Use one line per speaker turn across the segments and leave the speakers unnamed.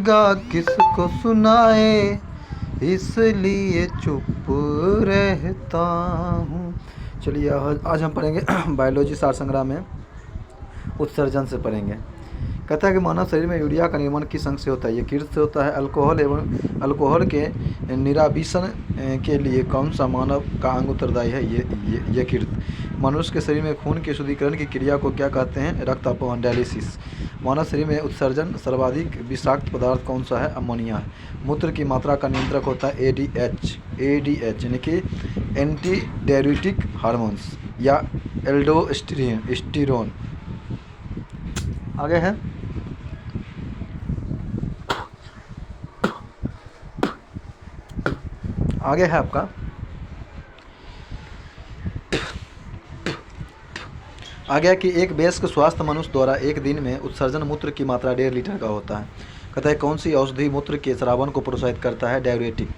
गा किसको सुनाए, इसलिए चुप रहता हूँ। चलिए आज हम पढ़ेंगे बायोलॉजी सार संग्रह में उत्सर्जन से पढ़ेंगे। कहता है कि मानव शरीर में यूरिया का निर्माण किस अंग से होता है? यकृत से होता है। अल्कोहल एवं अल्कोहल के निरावीषण के लिए कौन सा मानव का अंग उत्तरदायी है? ये यकृत। मनुष्य के शरीर में खून के शुद्धिकरण की क्रिया को क्या कहते हैं? रक्त अपवहन, डायलिसिस। मानव शरीर में उत्सर्जन सर्वाधिक विषाक्त पदार्थ कौन सा है? अमोनिया है। मूत्र की मात्रा का नियंत्रक होता है एडीएच यानी कि एंटी डाययूरेटिक हार्मोन्स या एल्डोस्टेरोन। आगे है आपका आगे कि एक वयस्क स्वस्थ मनुष्य द्वारा एक दिन में उत्सर्जन मूत्र की मात्रा 1.5 लीटर का होता है। कहता है कौन सी औषधि मूत्र के स्रावन को प्रोत्साहित करता है? डाययूरेटिक।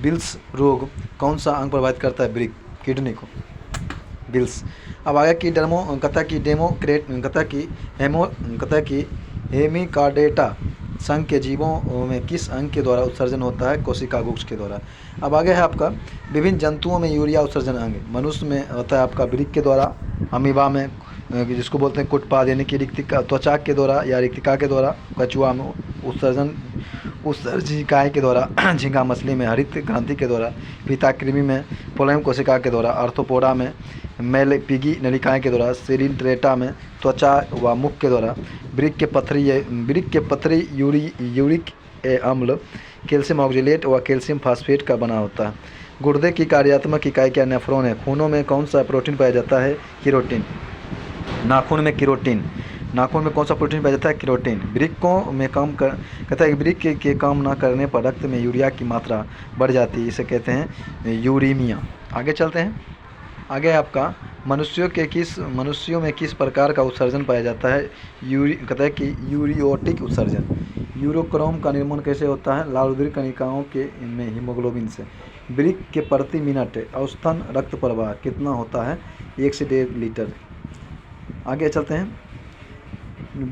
बिल्स रोग कौन सा अंग प्रभावित करता है? वृक्क, किडनी को, बिल्स। अब आगे कि हेमिकार्डेटा संघ के जीवों में किस अंग के द्वारा उत्सर्जन होता है? कोशिका गुच्छ के द्वारा। अब आगे है आपका विभिन्न जंतुओं में यूरिया उत्सर्जन अंग। मनुष्य में होता है आपका वृक्क के द्वारा, अमीबा में जिसको बोलते हैं कुटपाद यानी कि रिक्तिका, त्वचा के द्वारा या रिक्तिका के द्वारा, कछुआ में उत्सर्जिकाएँ के द्वारा, झींगा मछली में हरित ग्रंथि के द्वारा, फीताकृमि में पोलैम कोशिका के द्वारा, आर्थ्रोपोडा में मेलपिगी नलिकाएँ के द्वारा, सेरिन्ट्रेटा में त्वचा व मुख के द्वारा। वृक्क के पथरी यूरिक अम्ल, कैल्शियम ऑक्जेलेट व कैल्शियम फास्फेट का बना होता है। गुर्दे की कार्यात्मक इकाई क्या? नेफ्रॉन है। खूनों में कौन सा प्रोटीन पाया जाता है? केरोटीन। नाखून में कौन सा प्रोटीन पाया जाता है? केरोटीन। वृक्कों में कहता है कि वृक्क के काम न करने पर रक्त में यूरिया की मात्रा बढ़ जाती है, इसे कहते हैं यूरीमिया। आगे चलते हैं। आगे आपका मनुष्यों में किस प्रकार का उत्सर्जन पाया जाता है? कहता है कि यूरियोटिक उत्सर्जन। यूरोक्रोम का निर्माण कैसे होता है? लाल रुधिर कणिकाओं के में हीमोग्लोबिन से। वृक्क के प्रति मिनट औसतन रक्त प्रवाह कितना होता है? 1 से 1.5 लीटर। आगे चलते हैं।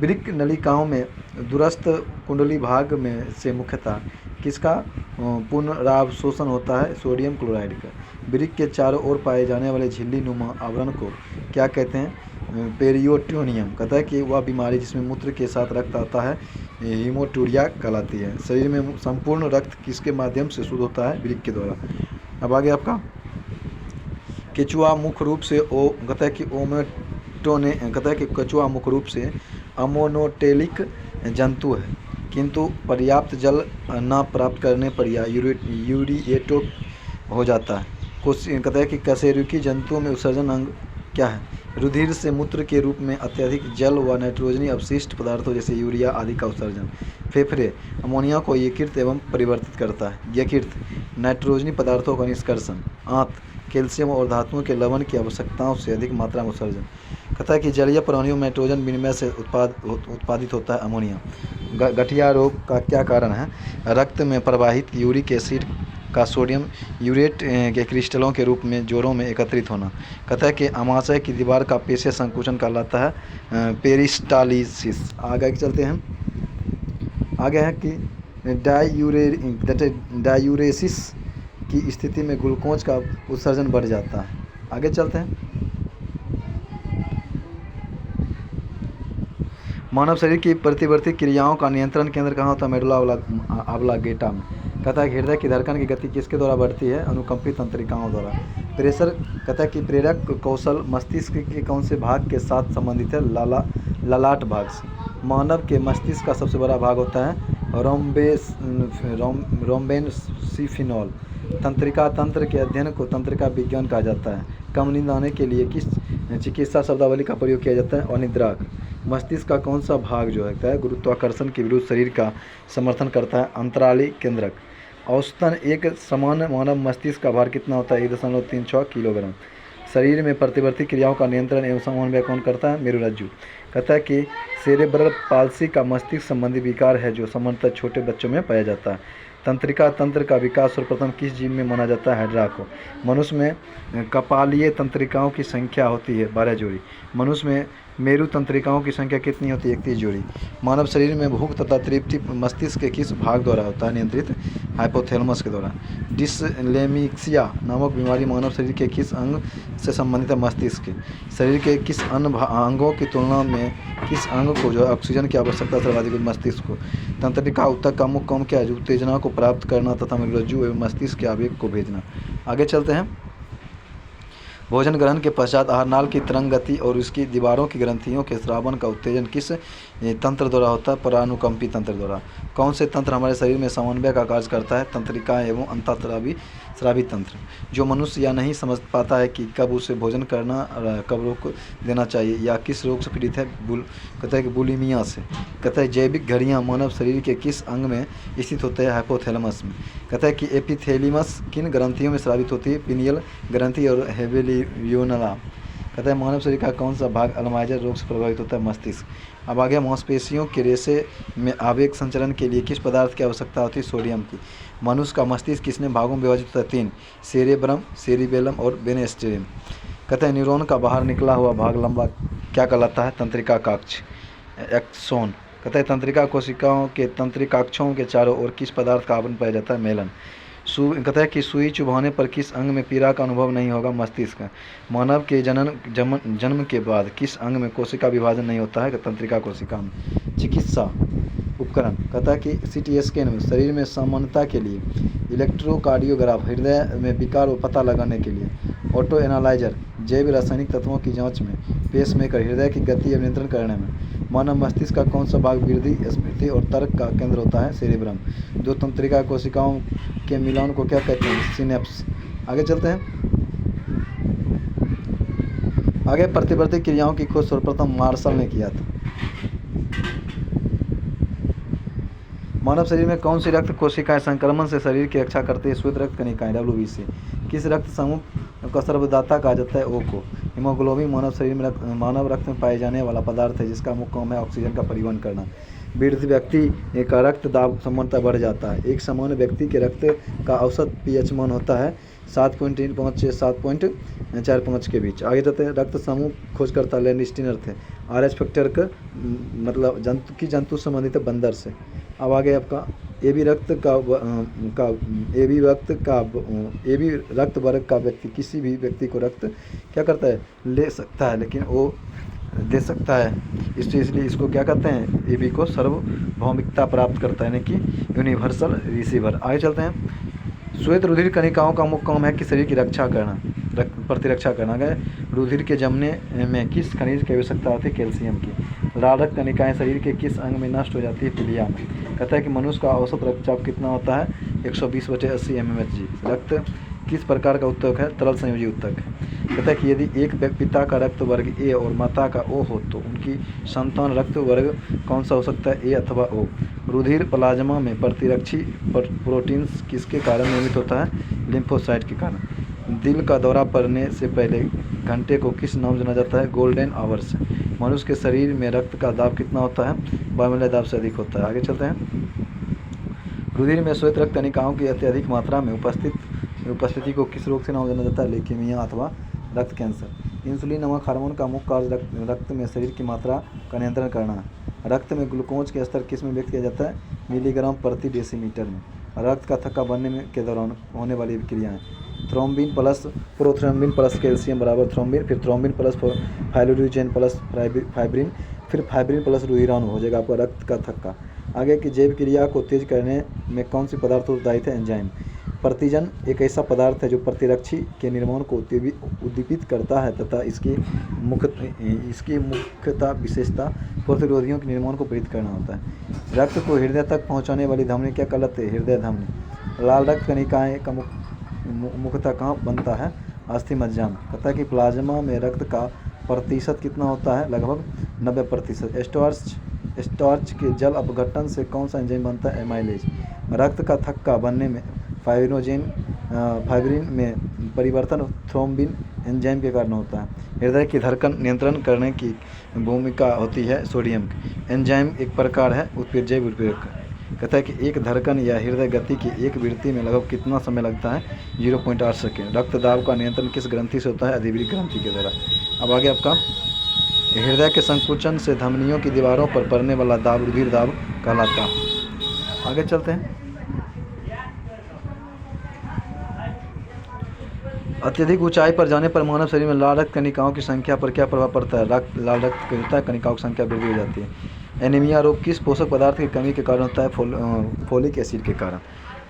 वृक्क नलिकाओं में दूरस्थ कुंडली भाग में से मुख्यतः किसका पुनरावशोषण होता है? सोडियम क्लोराइड का। वृक्क के चारों ओर पाए जाने वाले झिल्ली नुमा आवरण को क्या कहते हैं? पेरियोटोनियम। कहता है कि वह बीमारी जिसमें मूत्र के साथ रक्त आता है हीमोटूरिया कहलाती है। शरीर में संपूर्ण रक्त किसके माध्यम से शुद्ध होता है? वृक्क के द्वारा। अब आगे आपका केचुआ मुख्य रूप से कहता है कि केचुआ मुख्य रूप से अमोनोटेलिक जंतु है, किंतु पर्याप्त जल न प्राप्त करने पर यह यूरिएटो हो जाता है। कहता है कि कशेरुकी जंतुओं में उत्सर्जन अंग क्या है? रुधिर से मूत्र के रूप में अत्यधिक जल व नाइट्रोजनी अपशिष्ट पदार्थों जैसे यूरिया आदि का उत्सर्जन। फेफड़े अमोनिया को यकृत एवं परिवर्तित करता है। यकृत नाइट्रोजनी पदार्थों का निष्कर्षण। आंत कैल्शियम और धातुओं के लवण की आवश्यकताओं से अधिक मात्रा में उत्सर्जन। कहता है कि जलीय प्राणियों में नाइट्रोजन विनिमय से उत्पादित होता है अमोनिया। गठिया रोग का क्या कारण है? रक्त में प्रवाहित यूरिक एसिड का सोडियम यूरेट के क्रिस्टलों के रूप में जोड़ों में एकत्रित होना। कहता है कि आमाशय की दीवार का पेशीय संकुचन कहलाता है पेरिस्टालिसिस। आगे चलते हैं। आगे है कि डायूरेसिस की स्थिति में ग्लूकोज का उत्सर्जन बढ़ जाता है। आगे चलते हैं। मानव शरीर की प्रतिवर्ती क्रियाओं का नियंत्रण केंद्र कहाँ होता है? मेडुला ऑब्लांगेटा में। कहता है कि हृदय की धड़कन की गति किसके द्वारा बढ़ती है? अनुकंपित तंत्रिकाओं द्वारा। प्रेशर कहता है कि प्रेरक कौशल मस्तिष्क के कौन से भाग के साथ संबंधित है? ललाट भाग से। मानव के मस्तिष्क का सबसे बड़ा भाग होता है रोम्बेनसिफिनॉल। तंत्रिका तंत्र के अध्ययन को तंत्रिका विज्ञान कहा जाता है। कम नींद आने के लिए किस चिकित्सा शब्दावली का प्रयोग किया जाता है? अनिद्राक। मस्तिष्क का कौन सा भाग जो है गुरुत्वाकर्षण के विरुद्ध शरीर का समर्थन करता है? अंतराली केंद्रक। औसतन एक सामान्य मानव मस्तिष्क का भार कितना होता है? 1.36 किलोग्राम। शरीर में प्रतिवर्ती क्रियाओं का नियंत्रण एवं समन्वय कौन करता है? मेरुरज्जु। कहता है कि सेरेब्रल पाल्सी का मस्तिष्क संबंधी विकार है जो सामान्यतः छोटे बच्चों में पाया जाता है। तंत्रिका तंत्र का विकास सर्वप्रथम किस जीव में माना जाता है? हाइड्रा को। मनुष्य में कपालीय तंत्रिकाओं की संख्या होती है 12 जोड़ी। मनुष्य में मेरु तंत्रिकाओं की संख्या कितनी होती है? 31 जोड़ी। मानव शरीर में भूख तथा तृप्ति मस्तिष्क के किस भाग द्वारा होता है? नियंत्रित हाइपोथैलेमस के द्वारा। डिसलेमिक्सिया नामक बीमारी मानव शरीर के किस अंग से संबंधित है? मस्तिष्क के। शरीर के किस अन्य अंगों की तुलना में किस अंग को जो है ऑक्सीजन की आवश्यकता सर्वाधिक? मस्तिष्क को। तंत्रिका ऊतक का मुख्य काम क्या है? उत्तेजना को प्राप्त करना तथा मृगरज्जु एवं मस्तिष्क के आवेग को भेजना। आगे चलते हैं। भोजन ग्रहण के पश्चात आहारनाल की तरंग गति और उसकी दीवारों की ग्रंथियों के स्रावन का उत्तेजन किस तंत्र द्वारा होता है? परानुकंपी तंत्र द्वारा। कौन से तंत्र हमारे शरीर में समन्वय का कार्य करता है? तंत्रिकाएं एवं अंतःस्रावी स्रावी तंत्र। जो मनुष्य या नहीं समझ पाता है कि कब उसे भोजन करना कब रोक देना चाहिए या किस रोग से पीड़ित है? कहता है कि बुलिमिया से। कहता है जैविक घड़ियाँ मानव शरीर के किस अंग में स्थित होते हैं? हाइपोथैलेमस में। कहता है कि एपिथेलिमस किन ग्रंथियों में स्रावित होती है? पिनियल ग्रंथि और हेवेलियोनला। कहता है मानव शरीर का कौन सा भाग अल्जाइमर रोग से प्रभावित होता है? मस्तिष्क। अब आगे मांसपेशियों के रेशे में आवेग संचरण के लिए किस पदार्थ की आवश्यकता होती है? सोडियम की। मनुष्य का मस्तिष्क कितने भागों में विभाजित होता है? 3। सेरेब्रम, सेरिबेलम और ब्रेनस्टेम। कहते हैं न्यूरॉन का बाहर निकला हुआ भाग लंबा क्या कहलाता है? तंत्रिका कक्ष, एक्सोन। कहते हैं तंत्रिका कोशिकाओं के तंत्रिकाक्षों के चारों ओर किस पदार्थ का आवरण पाया जाता है? मेलन। कहता है कि सुई चुभाने पर किस अंग में पीड़ा का अनुभव नहीं होगा? मस्तिष्क। मानव के जन्म के बाद किस अंग में कोशिका विभाजन नहीं होता है? तंत्रिका कोशिका में। चिकित्सा उपकरण। कहता है कि सीटी स्कैन में शरीर में सामान्यता के लिए, इलेक्ट्रोकार्डियोग्राफ हृदय में विकार को पता लगाने के लिए, ऑटो एनालाइजर जैव रासायनिक तत्वों की जांच में, पेसमेकर हृदय की गति नियंत्रण करने में। मानव मस्तिष्क का कौन सा भाग वृद्धि, स्मृति और तर्क का केंद्र होता है? सेरेब्रम। दो तंत्रिका कोशिकाओं के मिलन को क्या कहते हैं? सिनेप्स। आगे चलते हैं। आगे प्रतिवर्ती क्रियाओं की खोज सर्वप्रथम मार्शल ने किया था। मानव शरीर में कौन सी रक्त कोशिकाएं संक्रमण से शरीर की रक्षा करती है? श्वेत रक्त कणिकाएं, WBC। किस रक्त समूह का सर्वदाता कहा जाता है? O को। हीमोग्लोबिन मानव शरीर में मानव रक्त में पाए जाने वाला पदार्थ है जिसका मुख्य काम है ऑक्सीजन का परिवहन करना। वृद्ध व्यक्ति का रक्त दाब सामान्यतः बढ़ जाता है। एक सामान्य व्यक्ति के रक्त का औसत pH मान होता है 7.35 से 7.45 के बीच। आगे जाते हैं। रक्त समूह खोजकर्ता लैंडस्टीनर थे। RH फैक्टर का मतलब जंतु संबंधित है बंदर से। अब आगे आपका ए बी रक्त वर्ग का व्यक्ति किसी भी व्यक्ति को रक्त क्या करता है? ले सकता है, लेकिन वो दे सकता है इसलिए इसको क्या कहते हैं? ए बी को सार्वभौमिकता प्राप्त करता है, यानी कि यूनिवर्सल रिसीवर। आगे चलते हैं। श्वेत रुधिर कणिकाओं का मुख्य काम है कि शरीर की रक्षा करना, प्रतिरक्षा करना। गए रुधिर के जमने में किस खनिज की आवश्यकता होती है? कैल्शियम की। लाल रक्त कणिकाएं शरीर के किस अंग में नष्ट हो जाती है? पिलिया में। कहता है कि मनुष्य का औसत रक्तचाप कितना होता है? 120/80 mmHg। रक्त किस प्रकार का उत्तक है? तरल संयोजी उत्तक है। कहता है कि यदि एक पिता का रक्त वर्ग ए और माता का ओ हो तो उनकी संतान रक्त वर्ग कौन सा हो सकता है? ए अथवा ओ। रुधिर प्लाज्मा में प्रतिरक्षी प्रोटीन्स किसके कारण निर्मित होता है? लिम्फोसाइट के कारण। दिल का दौरा पड़ने से पहले घंटे को किस नाम जाना जाता है? Golden hours. मनुष्य के शरीर में रक्त का दाब कितना होता है? वायुमंडलीय दाब से अधिक होता है। आगे चलते हैं। रुधिर में श्वेत रक्त कणिकाओं की अत्यधिक मात्रा में उपस्थिति को किस रोग से नाम जाना जाता है? ल्यूकीमिया अथवा रक्त कैंसर। इंसुलिन नामक हार्मोन का मुख्य कार्य रक्त में शरीर की मात्रा का नियंत्रण करना है। रक्त में ग्लूकोज के स्तर किस में व्यक्त किया जाता है? मिलीग्राम प्रति डेसीमीटर में। रक्त का थक्का बनने के दौरान होने वाली क्रियाएं। Thrombin plus prothrombin plus calcium बराबर थ्रोम्बिन, फिर thrombin plus fibrinogen plus fibrin, फिर फाइब्रिन प्लस रुधिराणु हो जाएगा आपका रक्त का थक्का। आगे की जैव क्रिया को तेज करने में कौन सी पदार्थ उत्पादित है? एंजाइम। प्रतिजन एक ऐसा पदार्थ है जो प्रतिरक्षी के निर्माण को उद्दीपित करता है तथा इसकी मुख्यता विशेषता प्रतिरोधियों के निर्माण को प्रेरित करना होता है। रक्त को हृदय तक पहुंचाने वाली धमनी क्या कहलाती है? हृदय धमनी। लाल रक्त कणिकाएं का मुख्यतः कहाँ बनता है? अस्थि मज्जा में। कहता है कि प्लाज्मा में रक्त का प्रतिशत कितना होता है? लगभग 90%। स्टार्च के जल अपघटन से कौन सा एंजाइम बनता है? एमाइलेज। रक्त का थक्का बनने में फाइब्रिन में परिवर्तन थ्रोम्बिन एंजाइम के कारण होता है। हृदय की धड़कन नियंत्रण करने की भूमिका होती है सोडियम की। एंजाइम एक प्रकार है उत्प्रेरक उत्प्रेरक। कहता है कि एक धड़कन या हृदय गति की एक वृत्ति में लगभग कितना समय लगता है? 0.8 सेकेंड। रक्तदाब का नियंत्रण किस ग्रंथि से होता है? अधिवृक्क ग्रंथि के द्वारा। अब आगे आपका हृदय के संकुचन से धमनियों की दीवारों पर पड़ने वाला दाब रुधिर दाब कहलाता है। आगे चलते हैं। अत्यधिक ऊंचाई पर जाने पर मानव शरीर में लाल रक्त कणिकाओं की संख्या पर क्या प्रभाव पड़ता है? लाल रक्त होता है, कणिकाओं की संख्या वृद्धि हो जाती है। एनीमिया रोग किस पोषक पदार्थ की कमी के कारण होता है? फोलिक एसिड के कारण।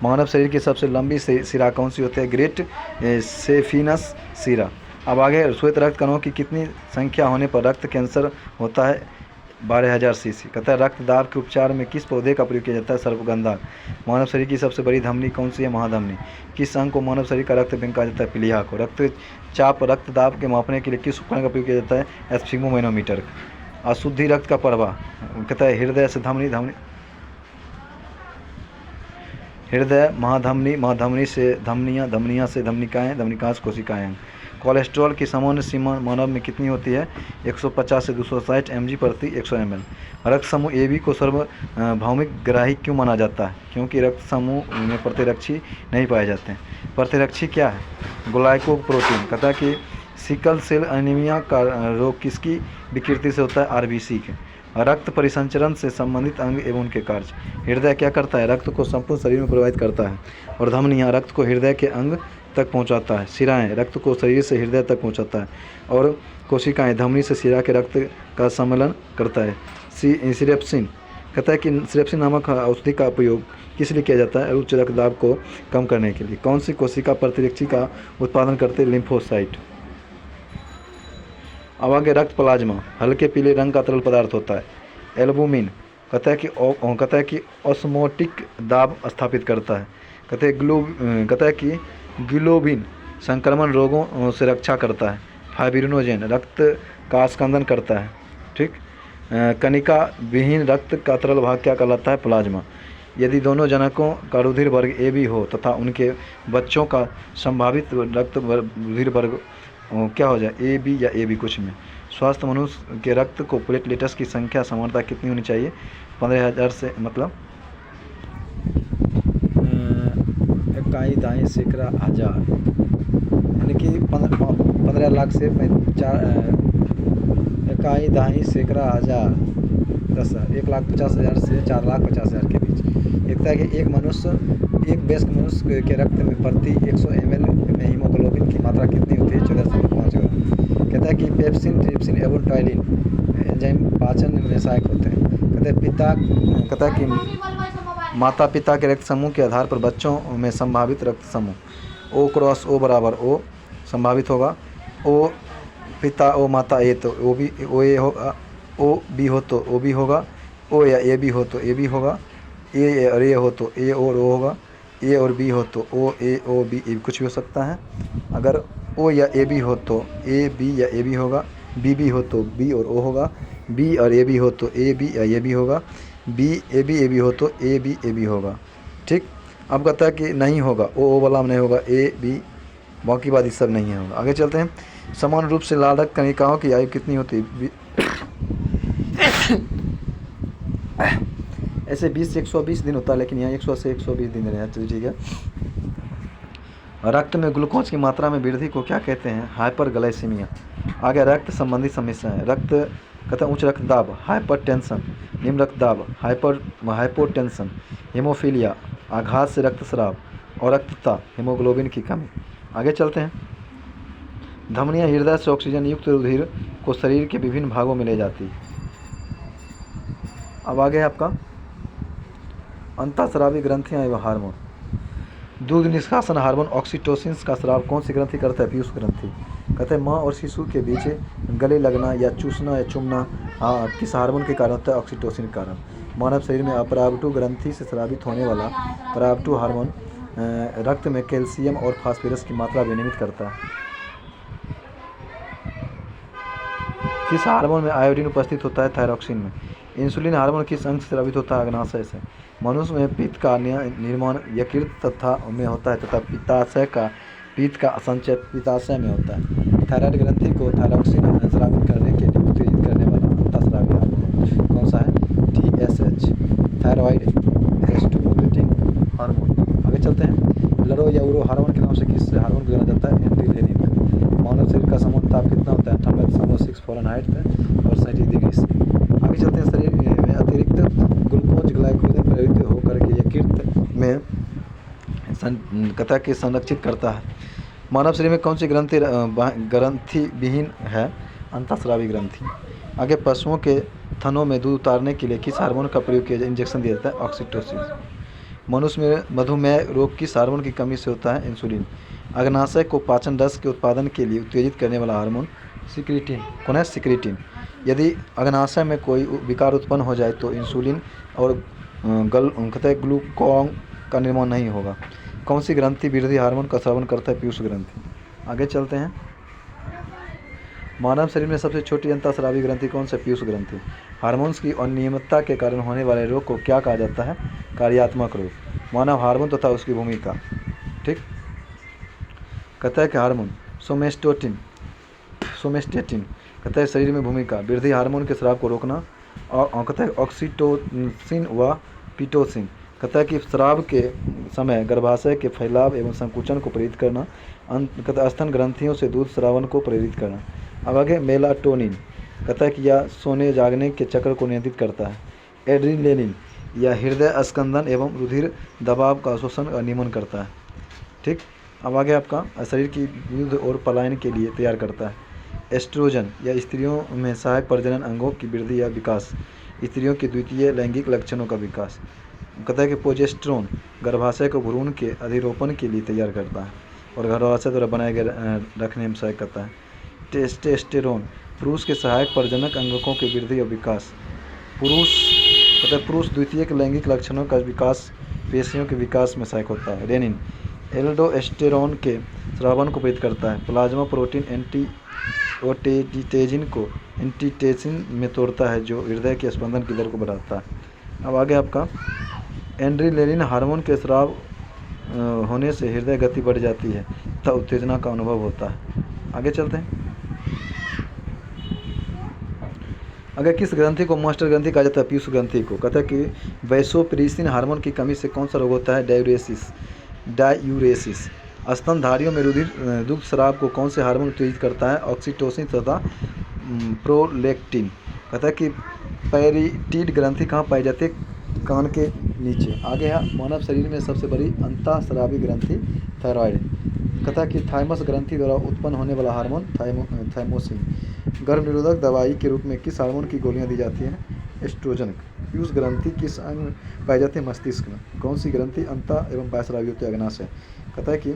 मानव शरीर की सबसे लंबी सिरा कौन सी होती है? ग्रेट सेफिनस सिरा। अब आगे, श्वेत रक्त कणों की कितनी संख्या होने पर रक्त कैंसर होता है? 12,000 सीसी। कहता है रक्तदाब के उपचार में किस पौधे का प्रयोग किया जाता है? सर्पगंधा। मानव शरीर की सबसे बड़ी धमनी कौन सी है? महाधमनी। किस अंग को मानव शरीर का रक्त बैंक कहा जाता है? प्लीहा को। रक्तचाप रक्तदाब के मापने के लिए किस उपकरण का प्रयोग किया जाता है? एस्फिगमोमैनोमीटर। अशुद्धि रक्त का प्रवाह, कहता है हृदय से धमनी, हृदय, महाधमनी, महाधमनी से धमनियाँ, धमनियाँ से धमनिकाएँ, धमनिकाएँ से कोशिकाएँ। कोलेस्ट्रॉल की सामान्य सीमा मानव में कितनी होती है? 150 से 260 mg प्रति 100 ml। रक्त समूह AB को सार्वभौमिक ग्राही क्यों माना जाता है? क्योंकि रक्त समूह में प्रतिरक्षी नहीं पाए जाते हैं। प्रतिरक्षी क्या है? ग्लाइकोप्रोटीन। कहता है कि सिकल सेल एनीमिया का रोग किसकी विकृति से होता है? RBC के। रक्त परिसंचरण से संबंधित अंग एवं उनके कार्य। हृदय क्या करता है? रक्त को संपूर्ण शरीर में प्रवाहित करता है। और धमनियाँ रक्त को हृदय के अंग तक पहुंचाता है। सिराएं रक्त को शरीर से हृदय तक पहुंचाता है। और कोशिकाएं धमनी से सिरा के रक्त का सम्मेलन करता है। सिरेप्सिन। कहता है कि सिरेप्सिन नामक औषधि का उपयोग किस लिए किया जाता है? उच्च रक्तदाब को कम करने के लिए। कौन सी कोशिका प्रतिरक्षी का उत्पादन करते? लिम्फोसाइट। अब आगे, रक्त प्लाज्मा हल्के पीले रंग का तरल पदार्थ होता है। एल्बुमिन कहता है कि ऑस्मोटिक दाब स्थापित करता है। कहता है कि ग्लोबिन संक्रमण रोगों से रक्षा करता है। फाइब्रिनोजेन रक्त का स्कंदन करता है। ठीक। कणिका विहीन रक्त का तरल भाग क्या कहलाता है? प्लाज्मा। यदि दोनों जनकों का रुधिर वर्ग AB हो तथा उनके बच्चों का संभावित रक्त रुधिर वर्ग क्या हो जाए? AB या AB कुछ में। स्वस्थ मनुष्य के रक्त को प्लेटलेट्स की संख्या समानता कितनी होनी चाहिए? 15,000 से मतलब इकाई दाएँ सैकड़ा हज़ार, यानी कि 15 लाख से इकाई दाएँ सैकड़ा हज़ार 1,50,000 से 4,50,000 के बीच। देखता है कि एक वयस्क मनुष्य के रक्त में प्रति 100 ml में हीमोग्लोबिन की मात्रा कितनी होती है? 14.5 ग्राम। कहता है कि पेप्सिन, ट्रिप्सिन एवं टाइलिन एंजाइम पाचन में सहायक होते हैं। कहता है कि माता पिता के रक्त समूह के आधार पर बच्चों में संभावित रक्त समूह O क्रॉस O बराबर O संभावित होगा। O पिता O माता A तो OA होगा। OB हो तो OB होगा। O या AB हो तो AB होगा। A और A हो तो A और O होगा। A और B हो तो O A O B A कुछ भी हो सकता है। अगर O या AB हो तो A B या AB होगा। BB हो तो B और O होगा। B और AB हो तो AB या AB होगा। B AB AB हो तो AB AB होगा। ठीक। अब कहता है कि नहीं होगा, O वाला नहीं होगा, A B, बाकी बात सब नहीं होगा। आगे चलते हैं। समान रूप से लाल रक्त कणिकाओं की आयु कितनी होती है? ऐसे 20 से 120 दिन होता है, लेकिन यहाँ 100 से 120 दिन रहे। तो ठीक है। रक्त में ग्लूकोज की मात्रा में वृद्धि को क्या कहते हैं? हाइपरग्लाइसीमिया। आगे, रक्त संबंधी समस्याएं। कहता है उच्च रक्तदाब, हाइपरटेंशन, निम्न रक्तदाब, हाइपोटेंशन, हीमोफीलिया, आघात से रक्तस्राव और रक्तता, हीमोग्लोबिन की कमी। आगे चलते हैं। धमनियाँ हृदय से ऑक्सीजन युक्त रुधिर को शरीर के विभिन्न भागों में ले जाती है। अब आगे है आपका अंतःस्रावी ग्रंथियाँ एवं हार्मोन। दूध निष्कासन हार्मोन ऑक्सीटोसिन का स्राव कौन सी ग्रंथि करता है? पीयूष ग्रंथि। कहते हैं माँ और शिशु के बीच गले लगना या चूसना या चुमना किस हार्मोन के कारण होता है? ऑक्सीटोसिन के कारण। मानव शरीर में अपरावटु ग्रंथि से स्रावित होने वाला परावटु हार्मोन रक्त में कैल्शियम और फास्फोरस की मात्रा विनियमित करता है। किस हार्मोन में आयोडीन उपस्थित होता है? थायरॉक्सिन में। इंसुलिन हार्मोन किस अंग से स्रावित होता है? अग्नाशय से। मनुष्य में पित्त का निर्माण यकृत तथा में होता है तथा पित्त का संचय पित्ताशय में होता है। थायराइड ग्रंथि को थायरॉक्सिन स्रावित करने के लिए उत्तेजित करने वाला अंतःस्रावी हार्मोन कौन सा है? TSH, thyroid stimulating hormone. आगे चलते हैं। लरो या उरो हार्मोन के नाम से किस हार्मोन को जाना जाता है? एंड्रेलिन। मानव शरीर का सामान्य ताप कितना होता है? 98.6 फ़ारेनहाइट और में कहता है कि संरक्षित करता है। मानव शरीर में कौन सी ग्रंथि विहीन है? अंतःस्रावी ग्रंथि। आगे पशुओं के थनों में दूध उतारने के लिए किस हार्मोन का प्रयोग किया जाए? इंजेक्शन दिया जाता है ऑक्सीटोसिन। मनुष्य में मधुमेह रोग किस हार्मोन की कमी से होता है? इंसुलिन। अग्नाशय को पाचन रस के उत्पादन के लिए उत्तेजित करने वाला हार्मोन? सिक्रीटिन। कौन है? सिक्रीटिन। यदि अग्नाशय में कोई विकार उत्पन्न हो जाए तो इंसुलिन और ग्लूकागॉन का निर्माण नहीं होगा। कौन सी ग्रंथि वृद्धि हार्मोन का स्रावन करता है? पीयूष ग्रंथि। आगे चलते हैं। मानव शरीर में सबसे छोटी अंतःस्रावी ग्रंथि कौन सा? पीयूष ग्रंथि। हार्मोन्स की अनियमितता के कारण होने वाले रोग को क्या कहा जाता है? कार्यात्मक रोग। मानव हार्मोन तथा उसकी भूमिका। ठीक, कहता है कि हार्मोन सोमेस्टेटिन कहता है शरीर में भूमिका वृद्धि हार्मोन के स्राव को रोकना, और कहता है ऑक्सीटोसिन व पिटोसिन कहता है कि स्राव के समय गर्भाशय के फैलाव एवं संकुचन को प्रेरित करना, कहता है स्तन ग्रंथियों से दूध स्रावन को प्रेरित करना। अब आगे मेलाटोनिन कहता है कि यह सोने जागने के चक्र को नियंत्रित करता है। एड्रीनलिन यह हृदय स्कंदन एवं रुधिर दबाव का शोषण का नियमन करता है। ठीक, अब आगे आपका शरीर की युद्ध और पलायन के लिए तैयार करता है। एस्ट्रोजन या स्त्रियों में सहायक प्रजनन अंगों की वृद्धि या विकास, स्त्रियों के द्वितीय लैंगिक लक्षणों का विकास। कहता है कि प्रोजेस्टेरोन गर्भाशय को भ्रूण के अधिरोपण के लिए तैयार करता है और गर्भाशय द्वारा बनाए गए रखने में सहायक करता है। टेस्टोस्टेरोन पुरुष के सहायक प्रजनक अंगों की वृद्धि और विकास। पुरुष द्वितीय लैंगिक लक्षणों का विकास, पेशियों के विकास में सहायक होता है। रेनिन एल्डोस्टेरोन के स्रावन को प्रेरित करता है। प्लाज्मा प्रोटीन एंटीटेजिन को एंटीटेंसिन में तोड़ता है जो हृदय के स्पंदन की दर को बढ़ाता है। अब आगे आपका एड्रेनलिन हार्मोन के स्राव होने से हृदय गति बढ़ जाती है तथा उत्तेजना का अनुभव होता है। आगे चलते हैं। अगर किस ग्रंथि को मास्टर ग्रंथि कहा जाता है? पीयूष ग्रंथि को। कहता है कि वैसोप्रेसिन हार्मोन की कमी से कौन सा रोग होता है? डायूरेसिस। स्तनधारियों में दुग्ध स्राव को कौन से हार्मोन उत्तेजित करता है? ऑक्सीटोसिन तथा प्रोलैक्टिन। कहता है कि पैरिटीड ग्रंथि कहाँ पाई जाती है? कान के नीचे। आगे है मानव शरीर में सबसे बड़ी अंतःस्रावी ग्रंथि थायराइड। कहता है कि थाइमस ग्रंथि द्वारा उत्पन्न होने वाला हार्मोन थाइमोसिन। गर्भ निरोधक दवाई के रूप में किस हार्मोन की गोलियां दी जाती हैं? एस्ट्रोजन। पीयूष ग्रंथि किस अंग में पाई जाती है? मस्तिष्क में। कौन सी ग्रंथि अंतः एवं बाह्यस्रावी होती है? अग्नाशय। कहता है कि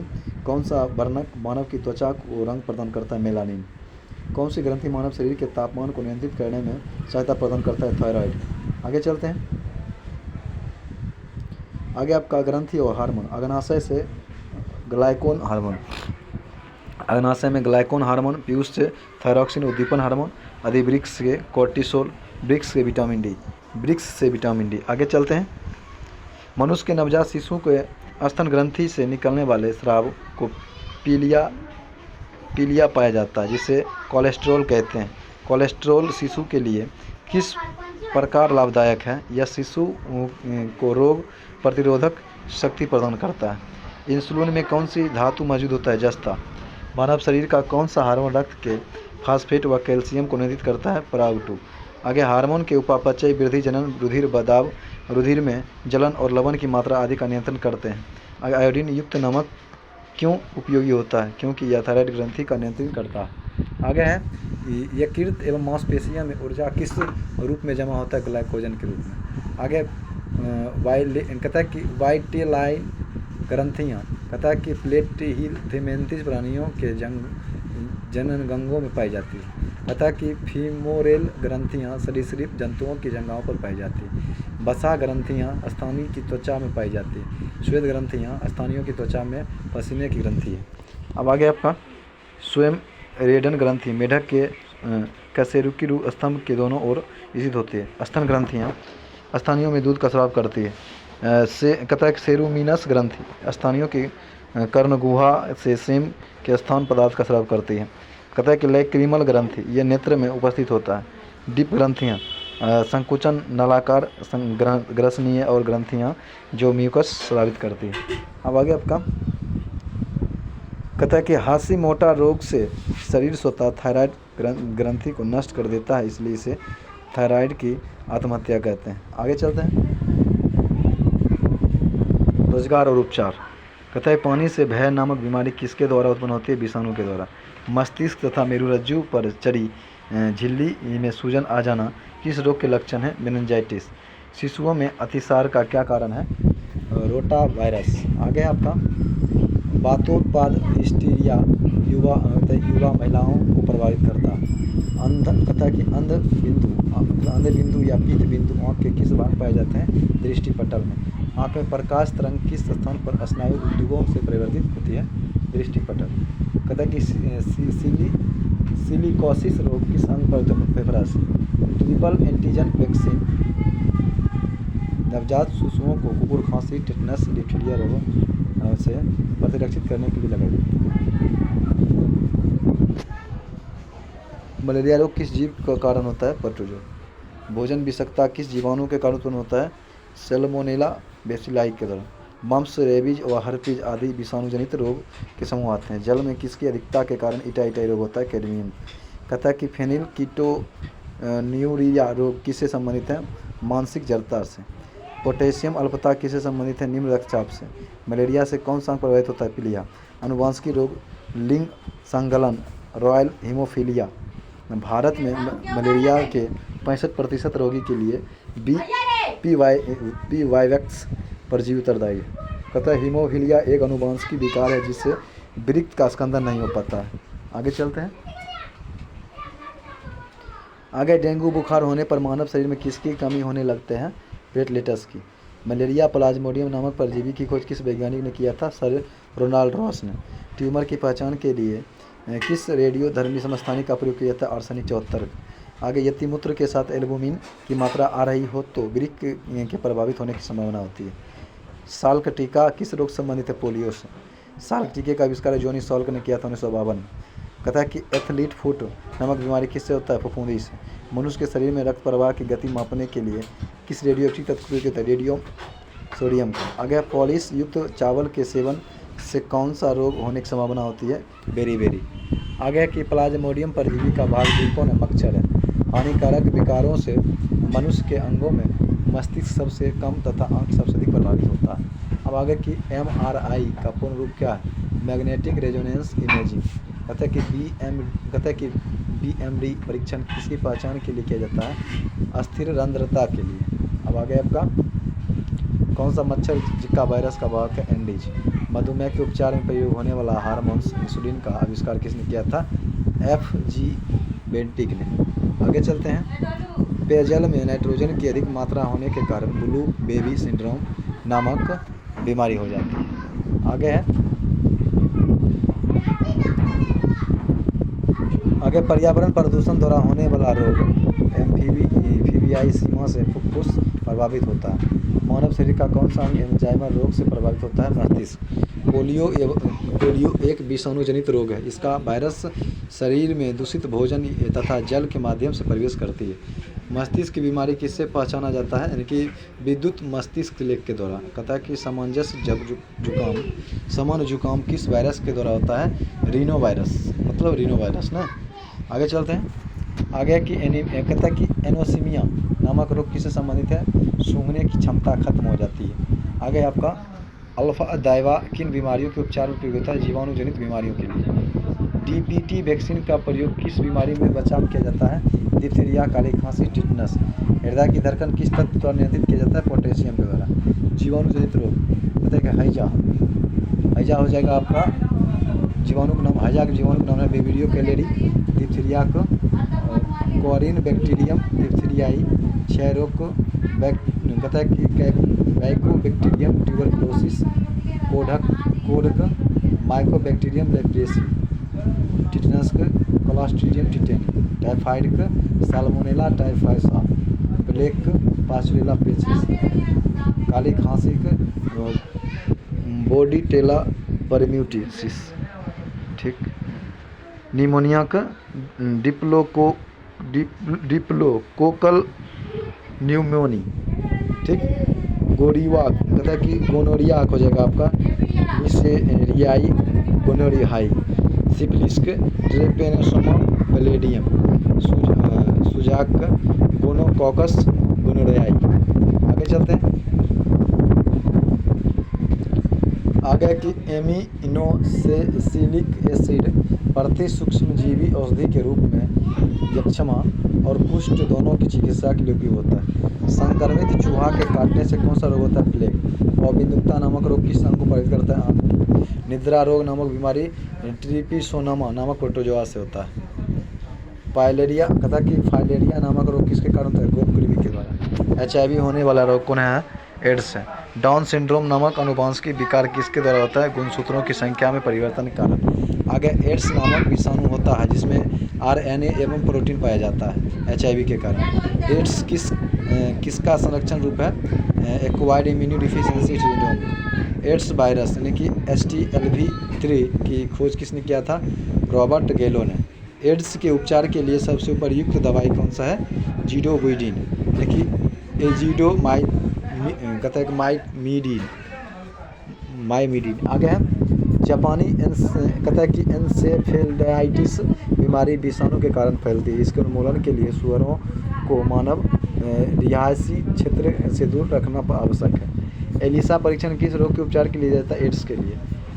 कौन सा वर्णक मानव की त्वचा को रंग प्रदान करता है? मेलानिन। कौन सी ग्रंथि मानव शरीर के तापमान को नियंत्रित करने में सहायता प्रदान करता है? थायराइड। आगे चलते हैं। आगे आपका ग्रंथि और हार्मोन। अग्नाशय से ग्लाइकोन हार्मोन। अग्नाशय में ग्लाइकोन हार्मोन। पीयूष से थायरॉक्सिन उद्दीपन हार्मोन। अधिवृक्ष से कोर्टिसोल। वृक्ष से विटामिन डी। आगे चलते हैं। मनुष्य के नवजात शिशु के स्तन ग्रंथि से निकलने वाले स्राव को पीलिया पाया जाता है, जिसे कोलेस्ट्रॉल कहते हैं। कोलेस्ट्रॉल शिशु के लिए किस प्रकार लाभदायक है? यह शिशु को रोग प्रतिरोधक शक्ति प्रदान करता है। इंसुलिन में कौन सी धातु मौजूद होता है? जस्ता। मानव शरीर का कौन सा हार्मोन रक्त के फास्फेट व कैल्शियम को नियंत्रित करता है? पराग-2। आगे हार्मोन के उपापचय, वृद्धि, जनन, रुधिर बहाव, रुधिर में जलन और लवण की मात्रा आदि का नियंत्रण करते हैं। आगे आयोडीन युक्त नमक क्यों उपयोगी होता है? क्योंकि यह थायराइड ग्रंथि का नियंत्रण करता है। आगे है यकृत एवं मांसपेशियों में ऊर्जा किस रूप में जमा होता है? ग्लाइकोजन के रूप में। आगे कहता है कि वाइटेलाइन ग्रंथियाँ। कहता है कि प्लेटिहेल्मिन्थिस प्राणियों के जननगंगों में पाई जाती है। कहता है कि फीमोरेल ग्रंथियाँ सरीसृप जंतुओं की जंघाओं पर पाई जाती है। वसा ग्रंथियाँ स्तनों की त्वचा में पाई जाती है। श्वेत ग्रंथियाँ स्तनियों की त्वचा में पसीने की ग्रंथि है। अब आगे आपका स्वयं रेडन ग्रंथि मेढक के कशेरुकी स्तंभ के दोनों ओर स्थित होती है। स्तन ग्रंथियाँ स्तनियों में दूध का स्राव करती है। कहता है कि सेरुमिनस ग्रंथि स्तनियों की कर्णगुहा से सेम के स्थान पदार्थ का स्राव करती है। कहता है कि लैक्रिमल ग्रंथि ये नेत्र में उपस्थित होता है। डिप ग्रंथियाँ संकुचन नलाकार ग्रसनीय और ग्रंथियाँ जो म्यूकस स्रावित करती है। अब आगे आपका कहता है कि हाशिमोटो रोग से शरीर स्वतः थायराइड ग्रंथि को नष्ट कर देता है, इसलिए इसे थायराइड की आत्महत्या कहते हैं। आगे चलते हैं। रोजगार और उपचार। कहता है पानी से भय नामक बीमारी किसके द्वारा उत्पन्न होती है? विषाणु के द्वारा। मस्तिष्क तथा मेरुरज्जु पर चढ़ी झिल्ली में सूजन आ जाना किस रोग के लक्षण है? मेनिंजाइटिस। शिशुओं में अतिसार का क्या कारण है? Rota virus. आगे आपका वातोत्पाद हिस्टीरिया युवा महिलाओं को प्रभावित करता है। कथा कि अंध बिंदु या पीत बिंदु आँख के किस भाग पाए जाते हैं? दृष्टिपटल में। आँख में प्रकाश तरंग किस स्थान पर स्नायु उद्योगों से परिवर्तित होती है? दृष्टिपटल। कहता है कि सिलिकोसिस रोग किस अंग पर फेफड़ा से? ट्रिपल एंटीजन वैक्सीन नवजात शिशुओं को कुकुर खांसी, टिटनस, डिप्थीरिया रोगों से प्रतिरक्षित करने के लिए लगाई जाती है। मलेरिया रोग किस जीव का कारण होता है? प्रोटोजोआ। भोजन विषाक्तता किस जीवाणु के कारण उत्पन्न होता है? सैल्मोनेला बेसिलाई के द्वारा। मम्प्स, रेबीज व हर्पीज आदि विषाणुजनित रोग के समूह आते हैं। जल में किसकी अधिकता के कारण इटाइटाई रोग होता है? कैडमियम। कहता है कि फेनिल कीटोन्यूरिया रोग किससे संबंधित है? मानसिक जड़ता से। पोटेशियम अल्पता किससे संबंधित है? निम्न रक्तचाप से। मलेरिया से कौन सा अंग प्रभावित होता है? पीलिया। अनुवांशिक रोग लिंग संगलन, रॉयल हीमोफीलिया। भारत में मलेरिया के 65% रोगी के लिए पी वाइवैक्स परजीवी उत्तरदायी है। कहता है हीमोफीलिया एक अनुवांशिक विकार है जिससे वृक्क का स्कंदन नहीं हो पाता है। आगे चलते हैं। आगे डेंगू बुखार होने पर मानव शरीर में किसकी कमी होने लगते हैं? प्लेटलेट्स की। मलेरिया प्लाज्मोडियम नामक परजीवी की खोज किस वैज्ञानिक ने किया था? सर रोनाल्ड रॉस ने। ट्यूमर की पहचान के लिए किस रेडियोधर्मी समस्थानिक का प्रयोग किया था? आर्सेनिक 74। आगे यदि मूत्र के साथ एल्बुमिन की मात्रा आ रही हो तो वृक्क के प्रभावित होने की संभावना होती है। साल्क टीका किस रोग से संबंधित है? पोलियो से। साल्क टीके का आविष्कार जॉनी साल्क ने किया था 1952 में। कहता है कि एथलीट फुट नामक बीमारी किससे होता है? फफूंदी से। मनुष्य के शरीर में रक्त प्रवाह की गति मापने के लिए किस रेडियोएक्टिव तत्व का उपयोग होता है? रेडियम सोडियम का। आगे पॉलिश युक्त चावल के सेवन से कौन सा रोग होने की संभावना होती है? बेरी। आगे कि प्लाज्मोडियम परजीवी का भाग भी कौन है? मच्छर है। हानिकारक विकारों से मनुष्य के अंगों में मस्तिष्क सबसे कम तथा आंख सबसे अधिक प्रभावित होता है। अब आगे कि MRI का पूर्ण रूप क्या है? Magnetic resonance imaging. कहता है कि BMD परीक्षण किसकी पहचान के लिए किया जाता है? अस्थिर रंध्रता के लिए। अब आगे आपका कौन सा मच्छर जिका वायरस का वाहक है? एंडीज। मधुमेह के उपचार में प्रयोग होने वाला हार्मोन इंसुलिन का आविष्कार किसने किया था? FG बेंटिक ने। आगे चलते हैं। पेयजल में नाइट्रोजन की अधिक मात्रा होने के कारण ब्लू बेबी सिंड्रोम नामक बीमारी हो जाती है। आगे है पर्यावरण प्रदूषण द्वारा होने वाला रोग एम्फीबियासीमा से फुफ्फुस प्रभावित होता है। मानव शरीर का कौन सा अंग एल्जाइमर रोग से प्रभावित होता है? मस्तिष्क। पोलियो एक विषाणुजनित रोग है। इसका वायरस शरीर में दूषित भोजन तथा जल के माध्यम से प्रवेश करती है। मस्तिष्क की बीमारी किससे पहचाना जाता है? यानी कि विद्युत मस्तिष्क लेख के द्वारा। कहता है कि सामान्य जुकाम किस वायरस के द्वारा होता है? रीनो वायरस ना। आगे चलते हैं। आगे की कहता है कि एनोसिमिया नामक रोग किससे संबंधित है? सूंघने की क्षमता खत्म हो जाती है। आगे आपका अल्फा दाइवा किन बीमारियों के उपचार में प्रयोग होता है? जीवाणु जनित बीमारियों के लिए। DPT वैक्सीन का प्रयोग किस बीमारी में बचाव किया जाता है? डिप्थीरिया, काली खांसी, टिटनस। हृदय की धड़कन किस तत्व द्वारा नियंत्रित किया जाता है? पोटेशियम के द्वारा। जीवाणु जनित रोग कहते हैं कि हैजा हो जाएगा आपका। जीवाणु का नाम हैजा के जीवाणु का नाम है बेबिरियो कैलेरी। डिप्थीरिया को कोरिन बैक्टीरियम डिप्थीरियाई। क्षय रोग को कहता है कि माइकोबैक्टीरियम ट्यूबरकुलोसिस। कोढ़क माइकोबैक्टीरियम लेप्रेसी। टिटनस का क्लोस्ट्रीडियम टिटेनी। टाइफाइड का साल्मोनेला टाइफाइसा। Plague pasteurella pestis. काली खांसी का बोर्डिटेला परम्यूटेसिस। ठीक। निमोनिया का डिप्लोकोकल न्यूमोनी। ठीक। गोरिवा कहता है कि गोनोरिया हो जाएगा आपका। मिसेरियाई गोनोरियाई। सिफिलिस के ट्रेपेनोसोमा पैलेडियम। सुजाक का गोनोकॉकस गोनोरियाई। आगे चलते हैं। आगे कि एमिनोसेसिलिक एसिड प्रति सूक्ष्मजीवी औषधि के रूप में यक्षमा और कुष्ठ दोनों की चिकित्सा के लिए उपयोग होता है। संक्रमित चूहा के काटने से कौन सा रोग होता है? प्लेग। अविंदुकता नामक रोग किस अंग को प्रभावित करता है? आंख। निद्रा रोग नामक बीमारी ट्रिपिसोनामा नामक प्रोटोजोआ से होता है। फाइलेरिया कथा कि फाइलेरिया नामक रोग किसके कारण होता है? गोपकृमि के द्वारा। HIV होने वाला रोग कौन है? एड्स है। डाउन सिंड्रोम नामक अनुवांशिक विकार किसके द्वारा होता है? गुणसूत्रों की संख्या में परिवर्तन के कारण। आगे एड्स नामक विषाणु होता है जिसमें RNA एवं प्रोटीन पाया जाता है HIV के कारण। एड्स किसका संरक्षण रूप है? Acquired immunodeficiency syndrome. AIDS virus यानी कि HTLV-3 की खोज किसने किया था? रॉबर्ट गेलो ने। एड्स के उपचार के लिए सबसे उपयुक्त दवाई कौन सा है? जीडोबुइडिन यानी कि माइमीडिन। आगे है जापानी कहता है कि एन्सेफेलाइटिस बीमारी विषाणु के कारण फैलती है। इसके उन्मूलन के लिए सुअरों को मानव रिहायशी क्षेत्र से दूर रखना आवश्यक है। एलिसा परीक्षण किस रोग के उपचार के लिए जाता है? एड्स के लिए।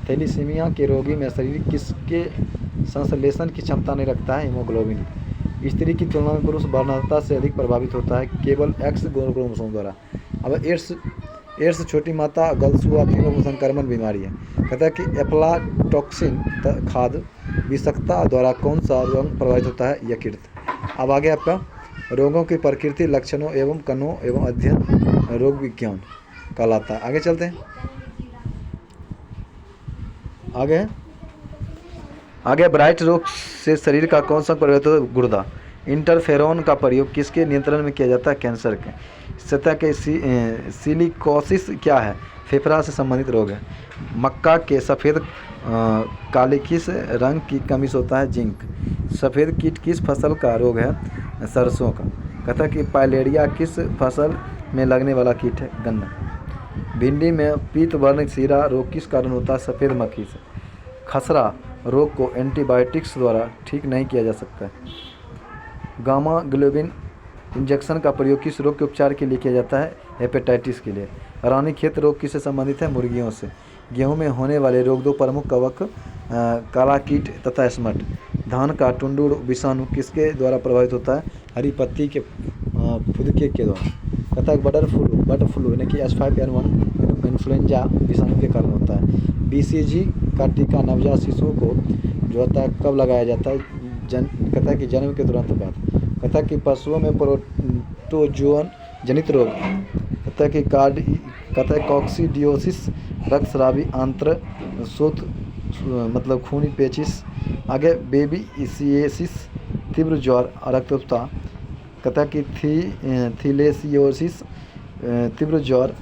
थैलीसीमिया के रोगी में शरीर किसके संश्लेषण की क्षमता नहीं रखता है? हीमोग्लोबिन। स्त्री की तुलना में पुरुष वर्णता से अधिक प्रभावित होता है केवल X क्रोमोसोम द्वारा। अब एड्स छोटी माता गलसुआ तीनों संक्रमण बीमारी है। कहता है कि एफ्लाटॉक्सिन खाद्य विषाक्तता द्वारा कौन सा रोग प्रभावित होता है? यकृत। अब आगे आपका रोगों की प्रकृति, लक्षणों एवं कणों एवं अध्ययन रोग विज्ञान कहलाता है। आगे चलते हैं। आगे ब्राइट रोग से शरीर का कौन सा परिवर्तन होता है? गुर्दा। इंटरफेरोन का प्रयोग किसके नियंत्रण में किया जाता है? कैंसर के। सतह के सिलिकोसिस क्या है? फेफड़ा से संबंधित रोग है। मक्का के सफ़ेद काले किस रंग की कमी से होता है? जिंक। सफ़ेद कीट किस फसल का रोग है? सरसों का। कहता है कि पाइलेरिया किस फसल में लगने वाला कीट है? गन्ना। भिंडी में पीत वर्ण सीरा रोग किस कारण होता है? सफ़ेद मक्खी से। खसरा रोग को एंटीबायोटिक्स द्वारा ठीक नहीं किया जा सकता है। गामा ग्लोबिन इंजेक्शन का प्रयोग किस रोग के उपचार के लिए किया जाता है? हेपेटाइटिस के लिए। रानीखेत रोग किससे संबंधित है? मुर्गियों से। गेहूं में होने वाले रोग दो प्रमुख कवक काला कीट तथा स्मट। धान का टुंडू विषाणु किसके द्वारा प्रभावित होता है? हरी पत्ती के फुदके के द्वारा। कहता है बर्ड फ्लू यानी कि H5N1 इन्फ्लुएंजा विषाणु के कारण होता है। BCG का टीका नवजात शिशुओं को जो होता है कब लगाया जाता है? कहता है कि जन्म के तुरंत बाद। कहता है कि पशुओं में प्रोटोजोअन जनित रोग। कहता है कॉक्सीडियोसिस, रक्तस्रावी आंत्र शोथ मतलब खूनी पेचिश। आगे बेबीसिएसिस, तीव्र ज्वर, रक्तस्रावता। कहता है कि थीलेसियोसिस, तीव्र ज्वर,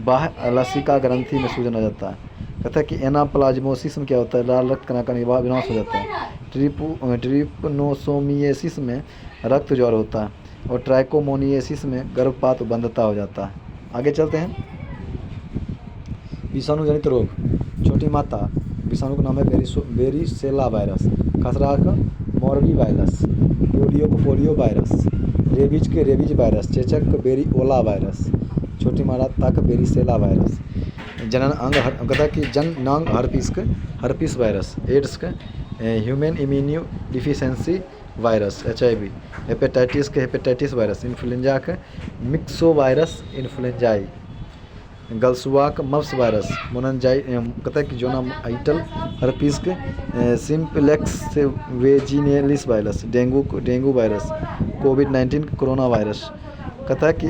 बाह्य लसिका ग्रंथि में सूजन आ जाता है। कहता है कि एनाप्लाज्मोसिस में क्या होता है? लाल रक्त कणा का विनाश हो जाता है। ट्रिपनोसोमियासिस में रक्त ज्वर होता है और ट्राइकोमोनियासिस में गर्भपात बंधता हो जाता है। आगे चलते हैं। विषाणु जनित रोग। छोटी माता विषाणु का नाम है वेरिसेला वायरस। खसरा का मॉर्बी वायरस। पोलियो को पोलियो वायरस। रेबीज के रेबीज वायरस। चेचक को वेरिओला वायरस। छोटी माता का वेरिसेला वायरस। जनन अंग कहता है कि जननांग हर्पिस वायरस। एड्स का human immuno deficiency virus HIV। Hepatitis के हेपेटाइटिस वायरस। इन्फ्लुएंजा का मिक्सो वायरस इन्फ्लुएंजाई। गलसुआ का मप्स वायरस। मोनजाई कहता है कि जोनाइटल हर्पिस के simplex vaginalis virus. Dengue virus. कोविड-19 कोरोना वायरस। कहता है कि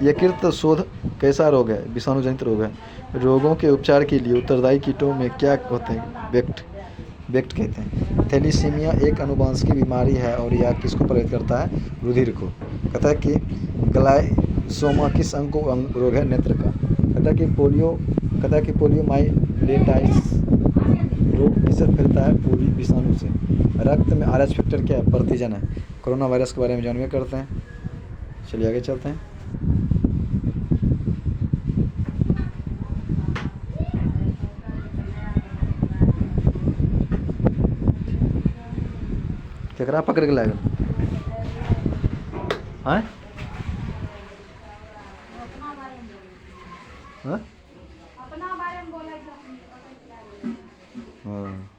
यकृत शोथ कैसा रोग है? विषाणु जनित रोग है। रोगों के उपचार के लिए उत्तरदायी कीटों में क्या होते हैं? वेक्ट कहते हैं। थैलीसीमिया एक अनुवांशिक बीमारी है और यह किसको प्रभावित करता है? रुधिर को। कहता है कि ग्लाइसोमा किस अंग को रोग है? नेत्र का। कहता है कि पोलियोमाइलेटाइटिस रोग किससे फैलता है? पोलियो विषाणु से। रक्त में RH फैक्टर क्या है? प्रतिजन है। कोरोना वायरस के बारे में जानवे करते हैं। चलिए आगे चलते हैं। केकरा पकड़ के लाएगा? हाँ? हाँ।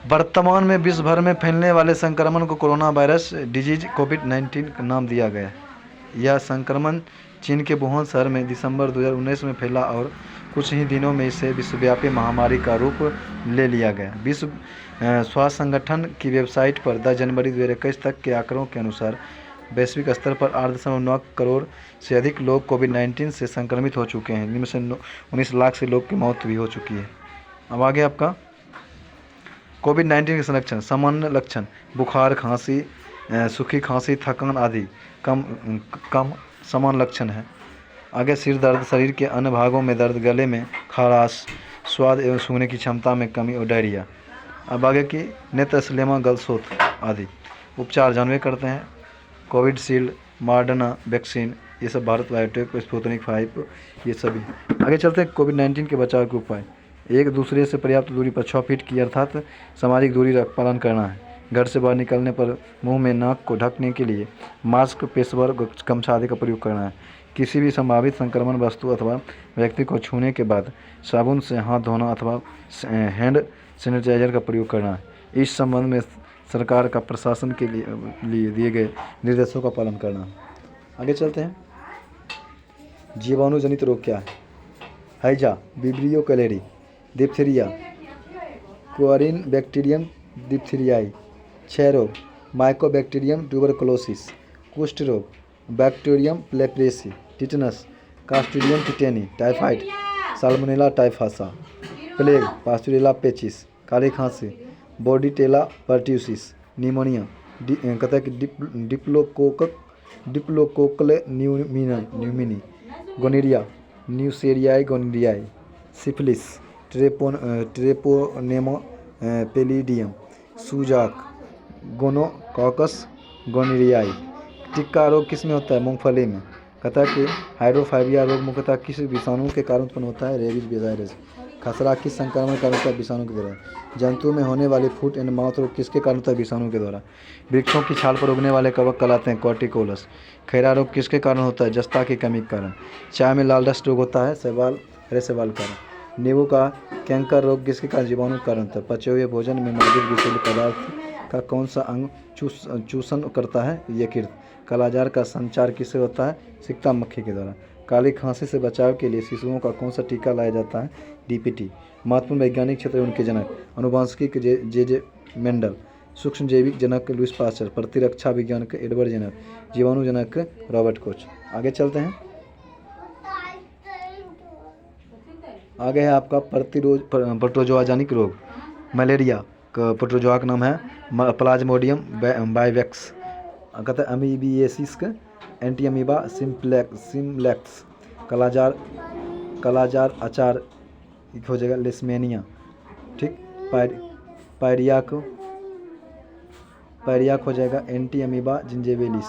वर्तमान में विश्व भर में फैलने वाले संक्रमण को कोरोना वायरस डिजीज कोविड-19 का नाम दिया गया है। यह संक्रमण चीन के वुहान शहर में दिसंबर 2019 में फैला और कुछ ही दिनों में इसे विश्वव्यापी महामारी का रूप ले लिया गया। विश्व स्वास्थ्य संगठन की वेबसाइट पर 10 जनवरी 2021 तक के आंकड़ों के अनुसार वैश्विक स्तर पर 8.9 करोड़ से अधिक लोग कोविड-19 से संक्रमित हो चुके हैं। इनमें से 19 लाख से लोग की मौत भी हो चुकी है। अब आगे आपका कोविड-19 के लक्षण। सामान्य लक्षण बुखार, खांसी, सूखी खांसी, थकान आदि कम सामान्य लक्षण है। आगे सिर दर्द, शरीर के अन्य भागों में दर्द, गले में खराश, स्वाद एवं सूंघने की क्षमता में कमी और डायरिया। अब आगे की नेत्रश्लेमा, गलसोत आदि। उपचार जानवे करते हैं कोविडशील्ड, मॉडर्ना वैक्सीन, ये सब भारत बायोटेक, स्पुतनिक 5, ये सभी। आगे चलते हैं कोविड-19 के बचाव के उपाय। एक दूसरे से पर्याप्त दूरी पर 6 फीट की अर्थात सामाजिक दूरी का पालन करना है। घर से बाहर निकलने पर मुंह में नाक को ढकने के लिए मास्क, पेशेवर गमछा आदि का प्रयोग करना है। किसी भी संभावित संक्रमण वस्तु अथवा व्यक्ति को छूने के बाद साबुन से हाथ धोना अथवा हैंड सैनिटाइजर का प्रयोग करना है। इस संबंध में सरकार का प्रशासन के लिए दिए गए निर्देशों का पालन करना। आगे चलते हैं। जीवाणु जनित रोग क्या है? हैजा, vibrio cholerae, diphtheria, corynebacterium diphtheriae, क्षय रोग, माइकोबैक्टीरियम ट्यूबरकुलोसिस, कुष्ठ रोग, bacterium leprae, tetanus, clostridium tetani, typhoid, salmonella टाइफासा, प्लेग, पास्चुरेला पेचिस, काली खांसी, बोर्डिटेला पर्ट्यूसिस, निमोनिया, कहता है कि diplococcus pneumoniae, gonorrhoea, neisseria gonorrhoeae, syphilis, treponema pallidum, सूजाक, गोनोकॉकस गोनेरियाई। टिक्का रोग किस में होता है? मूंगफली में। कहता है कि हाइड्रोफाइबिया रोग मुख्यतः किस विषाणु के कारण उत्पन्न होता है? Rabies virus. खसरा किस संक्रमण का होता है? विषाणु के द्वारा। जंतु में होने वाली फुट एंड माउथ रोग किसके कारण होता है? विषाणु के द्वारा। वृक्षों की छाल पर उगने वाले कवक कहलाते हैं कॉर्टिकोलस। खैरा रोग किसके कारण होता है? जस्ता की कमी के कारण। चाय में लाल डस्ट रोग होता है शैवाल, हरे शैवाल के कारण। नींबू का कैंकर रोग किसके कारण? जीवाणु के कारण होता है। पचे हुए भोजन में मौजूद विषैले पदार्थ का कौन सा अंग चूषण करता है? यकृत। कालाजार का संचार किससे होता है? सिकता मक्खी के द्वारा। काली खांसी से बचाव के लिए शिशुओं का कौन सा टीका लाया जाता है? डीपीटी। महत्वपूर्ण वैज्ञानिक क्षेत्र उनके जनक। अनुवांशिकी जे मेंडल। सूक्ष्म जैविक जनक लुईस पास्चर। प्रतिरक्षा विज्ञान के एडवर्ड जेनर। जीवाणु जनक रॉबर्ट कोच। आगे चलते हैं। आगे है आपका प्रोटोजोआजनिक रोग। मलेरिया का प्रोटोजोआ का नाम है प्लाज्मोडियम बाइवेक्स। कहते हैं अमीबिएसिस का एंटी अमीबा सिम्प्लेक्स। कालाजार अचार हो जाएगा लिस्मेनिया। ठीक। पायरियाक हो जाएगा एंटी अमीबा जिंजेवेलिस।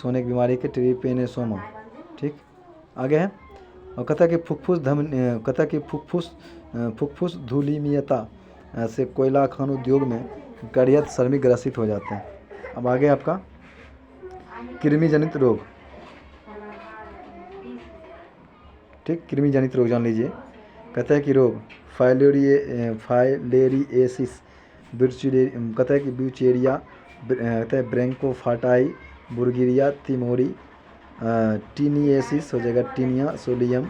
सोने की बीमारी के ट्रिपेनोसोमा। ठीक। आगे है और कहता है कि फुफ्फुस धूलिमीयता से कोयला खान उद्योग में कार्यरत श्रमिक ग्रसित हो जाते हैं। अब आगे आपका कृमि जनित रोग। ठीक। कृमि जनित रोग जान लीजिए। कहता है कि रोग फाइलेरिएसिस, कहता है कि ब्यूचेरिया, कहता है ब्रैंकोफाटाई, बुर्गिरिया तिमोरी, टीनिएसिस हो जाएगा टीनिया सोलियम।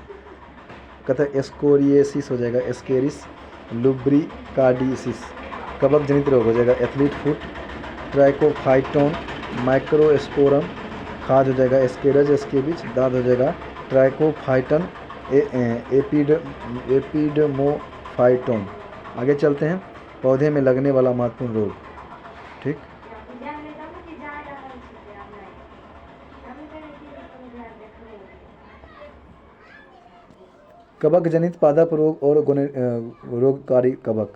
कहता है एस्कोरिएसिस हो जाएगा एस्केरिस लुब्रिकार्डिसिस। कवक जनित रोग हो जाएगा एथलीट फुट, ट्राइकोफाइटोन, माइक्रोस्पोरम। खाद हो जाएगा एस्केरज एस्केबिच। दाद हो जाएगा ट्राइकोफाइटन एपिडमोफाइटोन। आगे चलते हैं। पौधे में लगने वाला महत्वपूर्ण रोग। ठीक। कवक जनित पादप रोग और रोगकारी कवक।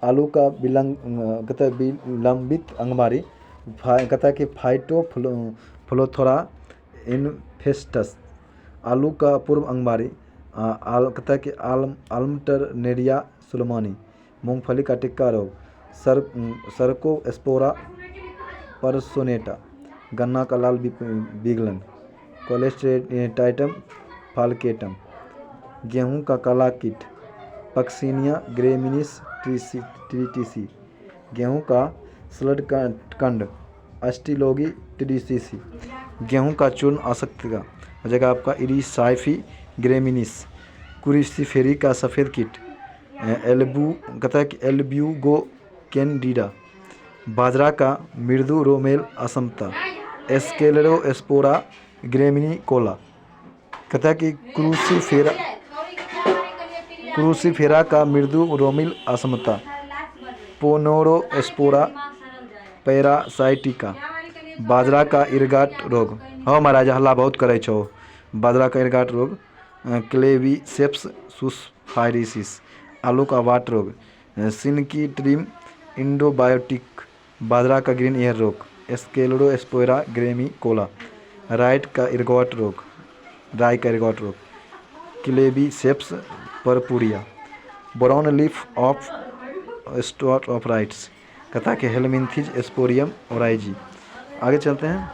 आलू का विलंबित अंगमारी। कहता है कि फाइटोफ्लोरा इन्फेस्टस। आलू का पूर्व अंगमारी। कहता है कि आल्मटरनेरिया सुलेमानी। मूंगफली का टिक्का रोग सर्कोस्पोरा परसोनेटा। गन्ना का लाल विगलन कोलेस्टेटाइटम फाल्केटम। गेहूं का काला कीट पक्सिनिया ग्रेमिनिस ट्रिटिसी। गेहूं का स्लड कंड अस्टिलोगी ट्रिटिसी। गेहूं का चूर्ण आसक्ति का हो जाएगा आपका इरिसाइफी ग्रेमिनिस। क्रूसीफेरी का सफ़ेद कीट कहता है कि एल्ब्यूगो कैंडिडा। बाजरा का मृदु रोमेल असमता एस्केलेरोस्पोरा ग्रेमिनिकोला। कहता है कि क्रूसीफेरा का मृदु रोमिल असमता पोनोरोस्पोरा पैरासाइटिका। बाजरा का इरगाट रोग हाँ महाराज हल्ला बहुत करे छो। बाजरा का इरगाट रोग क्लेवीसेप्स सुसफायरिसिस। आलू का वाट रोग सिनकीट्रिम इंडोबायोटिक। बाजरा का ग्रीन ईयर रोग एस्केलेरोस्पोरा ग्रेमिकोला। राई का इरगॉट रोग claviceps purpurea. Brown leaf of spot of राइट्स कहता कि हेलमिंथिज एस्पोरियम ओराइजी। आगे चलते हैं।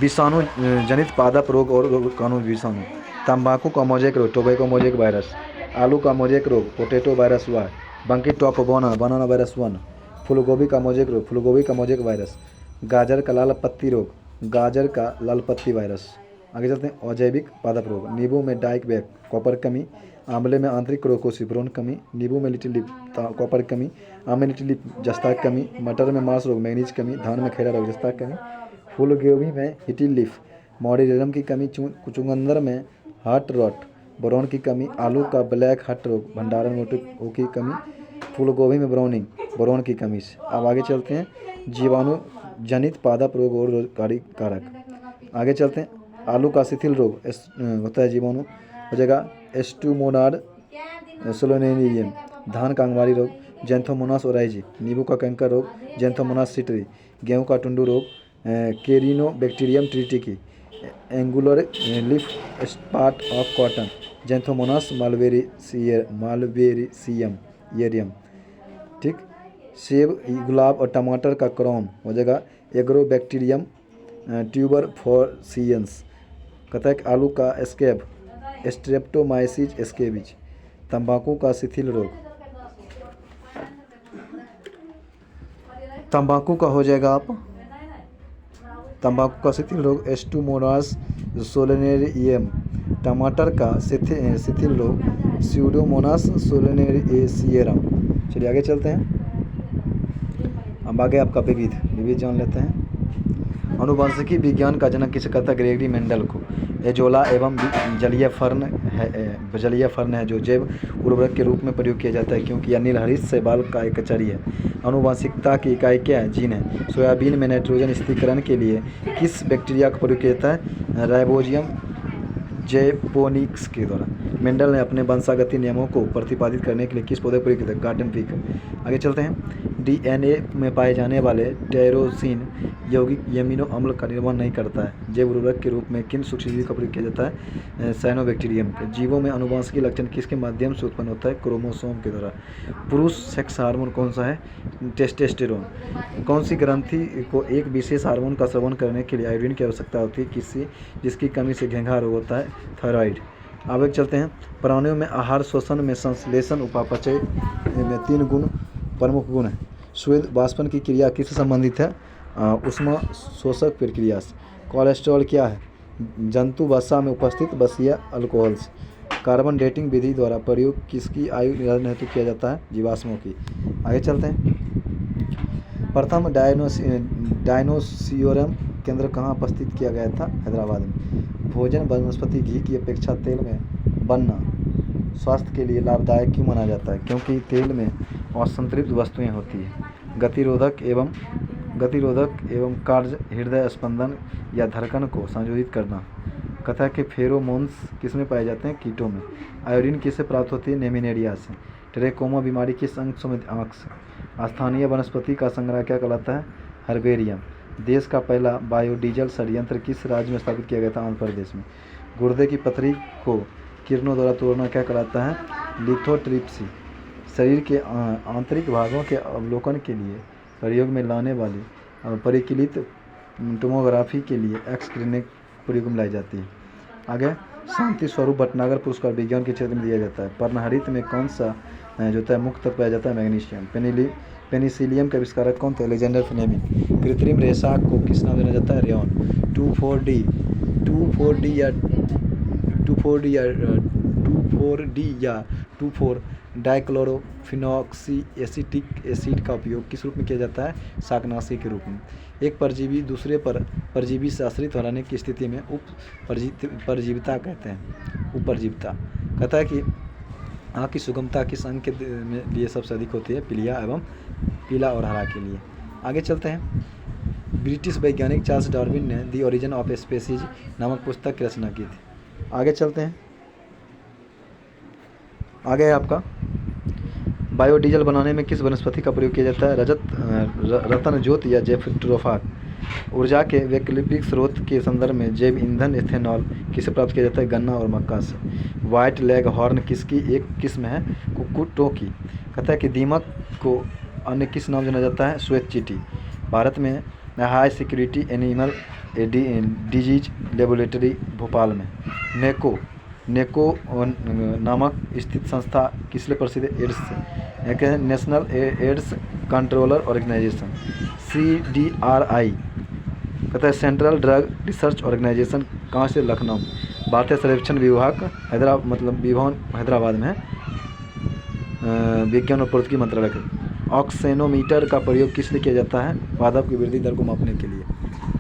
विषाणु जनित पादप रोग और रोगाणु विषाणु। तंबाकू का मोजेक रोग टोबैको मोजेक वायरस। आलू का मोजेक रोग पोटैटो वायरस वाई। बंकी टॉप बनाना वायरस 1। फूलगोभी का मोजेक रोग फूलगोभी का मोजेक वायरस। गाजर का लाल पत्ती रोग गाजर का लाल पत्ती वायरस। आगे चलते हैं। अजैविक पादप रोग नींबू में डाइक बैक कॉपर कमी। आंवले में आंतरिक क्रोकोसिब्रोन कमी। नींबू में लिटिल लिप कॉपर कमी। आम में लिटिल लिप जस्ता कमी। मटर में मार्स रोग मैग्नीज कमी। धान में खैरा रोग जस्ता कमी। फूलगोभी में हिटिल लिफ मॉडिलम की कमी। चुकंदर में हार्ट रॉट बोरॉन की कमी। आलू का ब्लैक हार्ट रोग भंडारण मोटिको की कमी। फूलगोभी में ब्राउनिंग बोरॉन की कमी से। अब आगे चलते हैं। जीवाणु जनित पादप रोग और रोगकारी कारक। आगे चलते हैं। आलू का शिथिल रोग होता है जीवाणु हो जाएगा एस्टुमोनाड सोलोनेरियम। धान का अंगवारी रोग जेंथोमोनास ओराइजी। नींबू का कैंकर रोग जेंथोमोनास सिटरी। गेहूं का टुंडू रोग corynebacterium tritici. Angular leaf spot of cotton xanthomonas मालवेरिसियम येरियम। ठीक। सेब गुलाब और टमाटर का क्रॉम हो जाएगा एग्रोबैक्टीरियम ट्यूबर फोर्सियंस। कहता है कि आलू का एस्केब स्ट्रेप्टोमाइसिस एस्केबिज। तंबाकू का शिथिल रोग तंबाकू का हो जाएगा आप तंबाकू का शिथिल रोग एस्टुमोनास सोलेनेरियम। टमाटर का शिथिल रोग स्यूडोमोनास सोलेनेरियम। चलिए आगे चलते हैं। अब आगे आपका विविध जान लेते हैं। अनुवांशिकी विज्ञान का जनक किसे कहता है? ग्रेगरी मेंडल को। एजोला एवं जलीय फर्न है जो जैव उर्वरक के रूप में प्रयोग किया जाता है क्योंकि यह नीलहरित शैवाल का एक कचरी है। अनुवांशिकता की इकाई क्या है? जीन है। सोयाबीन में नाइट्रोजन स्थिरीकरण के लिए किस बैक्टीरिया का प्रयोग किया जाता है? राइबोजियम जैपोनिक्स के द्वारा। मेंडल ने अपने वंशागति नियमों को प्रतिपादित करने के लिए किस पौधे का प्रयोग किया था? Garden pick. आगे चलते हैं। डीएनए में पाए जाने वाले टायरोसिन यौगिक एमिनो अम्ल का निर्माण नहीं करता है। जैव उर्वरक के रूप में किन सूक्ष्मजीवी का प्रयोग किया जाता है? साइनोबैक्टीरियम के। जीवों में अनुवांशिकी लक्षण किसके माध्यम से उत्पन्न होता है? क्रोमोसोम के द्वारा। पुरुष सेक्स हार्मोन कौन सा है? टेस्टोस्टेरोन। कौन सी ग्रंथि को एक विशेष हार्मोन का सेवन करने के लिए आयोडीन की आवश्यकता होती है जिसकी कमी से घेंघा रोग होता है? थायराइड। आगे चलते हैं। प्राणियों में आहार शोषण में संश्लेषण उपापचय में 3 गुण प्रमुख गुण हैं। स्वेद वाष्पन की क्रिया किससे संबंधित है? उष्मा शोषक प्रक्रिया से। कोलेस्ट्रॉल क्या है? जंतु वसा में उपस्थित वसीय अल्कोहल से। कार्बन डेटिंग विधि द्वारा प्रयोग किसकी आयु निर्धारण हेतु किया जाता है? जीवाश्मों की। आगे चलते हैं। प्रथम डायनोसियरम केंद्र कहाँ उपस्थित किया गया था? हैदराबाद में। भोजन वनस्पति घी की अपेक्षा तेल में बनना स्वास्थ्य के लिए लाभदायक क्यों माना जाता है? क्योंकि तेल में असंतृप्त वस्तुएं होती हैं। गतिरोधक एवं कार्य हृदय स्पंदन या धड़कन को संशोधित करना। कथा के फेरोमोन्स किसमें पाए जाते हैं? कीटों में। आयोडीन किससे प्राप्त होती है? नेमिनेरिया से। ट्रेकोमा बीमारी किस अंग में? आँख से। स्थानीय वनस्पति का संग्रह क्या कहलाता है? हर्बेरियम। देश का पहला बायोडीजल संयंत्र किस राज्य में स्थापित किया गया था? आंध्र प्रदेश में। गुर्दे की पथरी को किरणों द्वारा तोड़ना क्या कहलाता है? लिथोट्रिप्सी। शरीर के आंतरिक भागों के अवलोकन के लिए प्रयोग में लाने वाली परिकलित टोमोग्राफी के लिए एक्स किरणें प्रयोग में लाई जाती है। आगे शांति स्वरूप भटनागर पुरस्कार विज्ञान के क्षेत्र में दिया जाता है। पर्णहरित में कौन सा जो होता है मुख्य तत्व पाया जाता है? मैग्नीशियम। पेनिसिलियम के आविष्कारक कौन थे? Alexander Fleming. कृत्रिम रेशा को किस नाम जाना जाता है? रेयॉन। 2,4-D या 2,4 डाइक्लोरोफिनॉक्सी एसिटिक एसिड का उपयोग किस रूप में किया जाता है? शाकनाशी के रूप में। एक परजीवी दूसरे पर परजीवी से आश्रित होने की स्थिति में परजीविता कहते हैं। उपरजीविता। कहता है कि आँख की सुगमता किस अंग के में लिए सबसे अधिक होती है? पीलिया एवं पीला और हरा के लिए। आगे चलते हैं। ब्रिटिश वैज्ञानिक चार्ल्स डार्विन ने द ओरिजिन ऑफ स्पीसीज नामक पुस्तक की रचना की थी। आगे चलते हैं। आगे है आपका बायोडीजल बनाने में किस वनस्पति का प्रयोग किया जाता है? रतन ज्योत या जेफ्रोफाक। ऊर्जा के वैकल्पिक स्रोत के संदर्भ में जैव ईंधन एथेनॉल किसे प्राप्त किया जाता है? गन्ना और मक्का से। व्हाइट लेग हॉर्न किसकी एक किस्म है? कुक्कुटों की। कहता है कि दीमक को अन्य किस नाम जाना जाता है? श्वेत चींटी। भारत में high security animal disease laboratory Bhopal में नेको नामक स्थित संस्था किस लिए प्रसिद्ध है? एड्स से। एक है national AIDS controller organisation CDRI। कहता है सेंट्रल ड्रग रिसर्च ऑर्गेनाइजेशन कहाँ से? लखनऊ। भारतीय सर्वेक्षण विभाग हैदराबाद में है। विज्ञान और प्रौद्योगिकी मंत्रालय का। ऑक्सेनोमीटर का प्रयोग किस लिए किया जाता है? पादप की वृद्धि दर को मापने के लिए।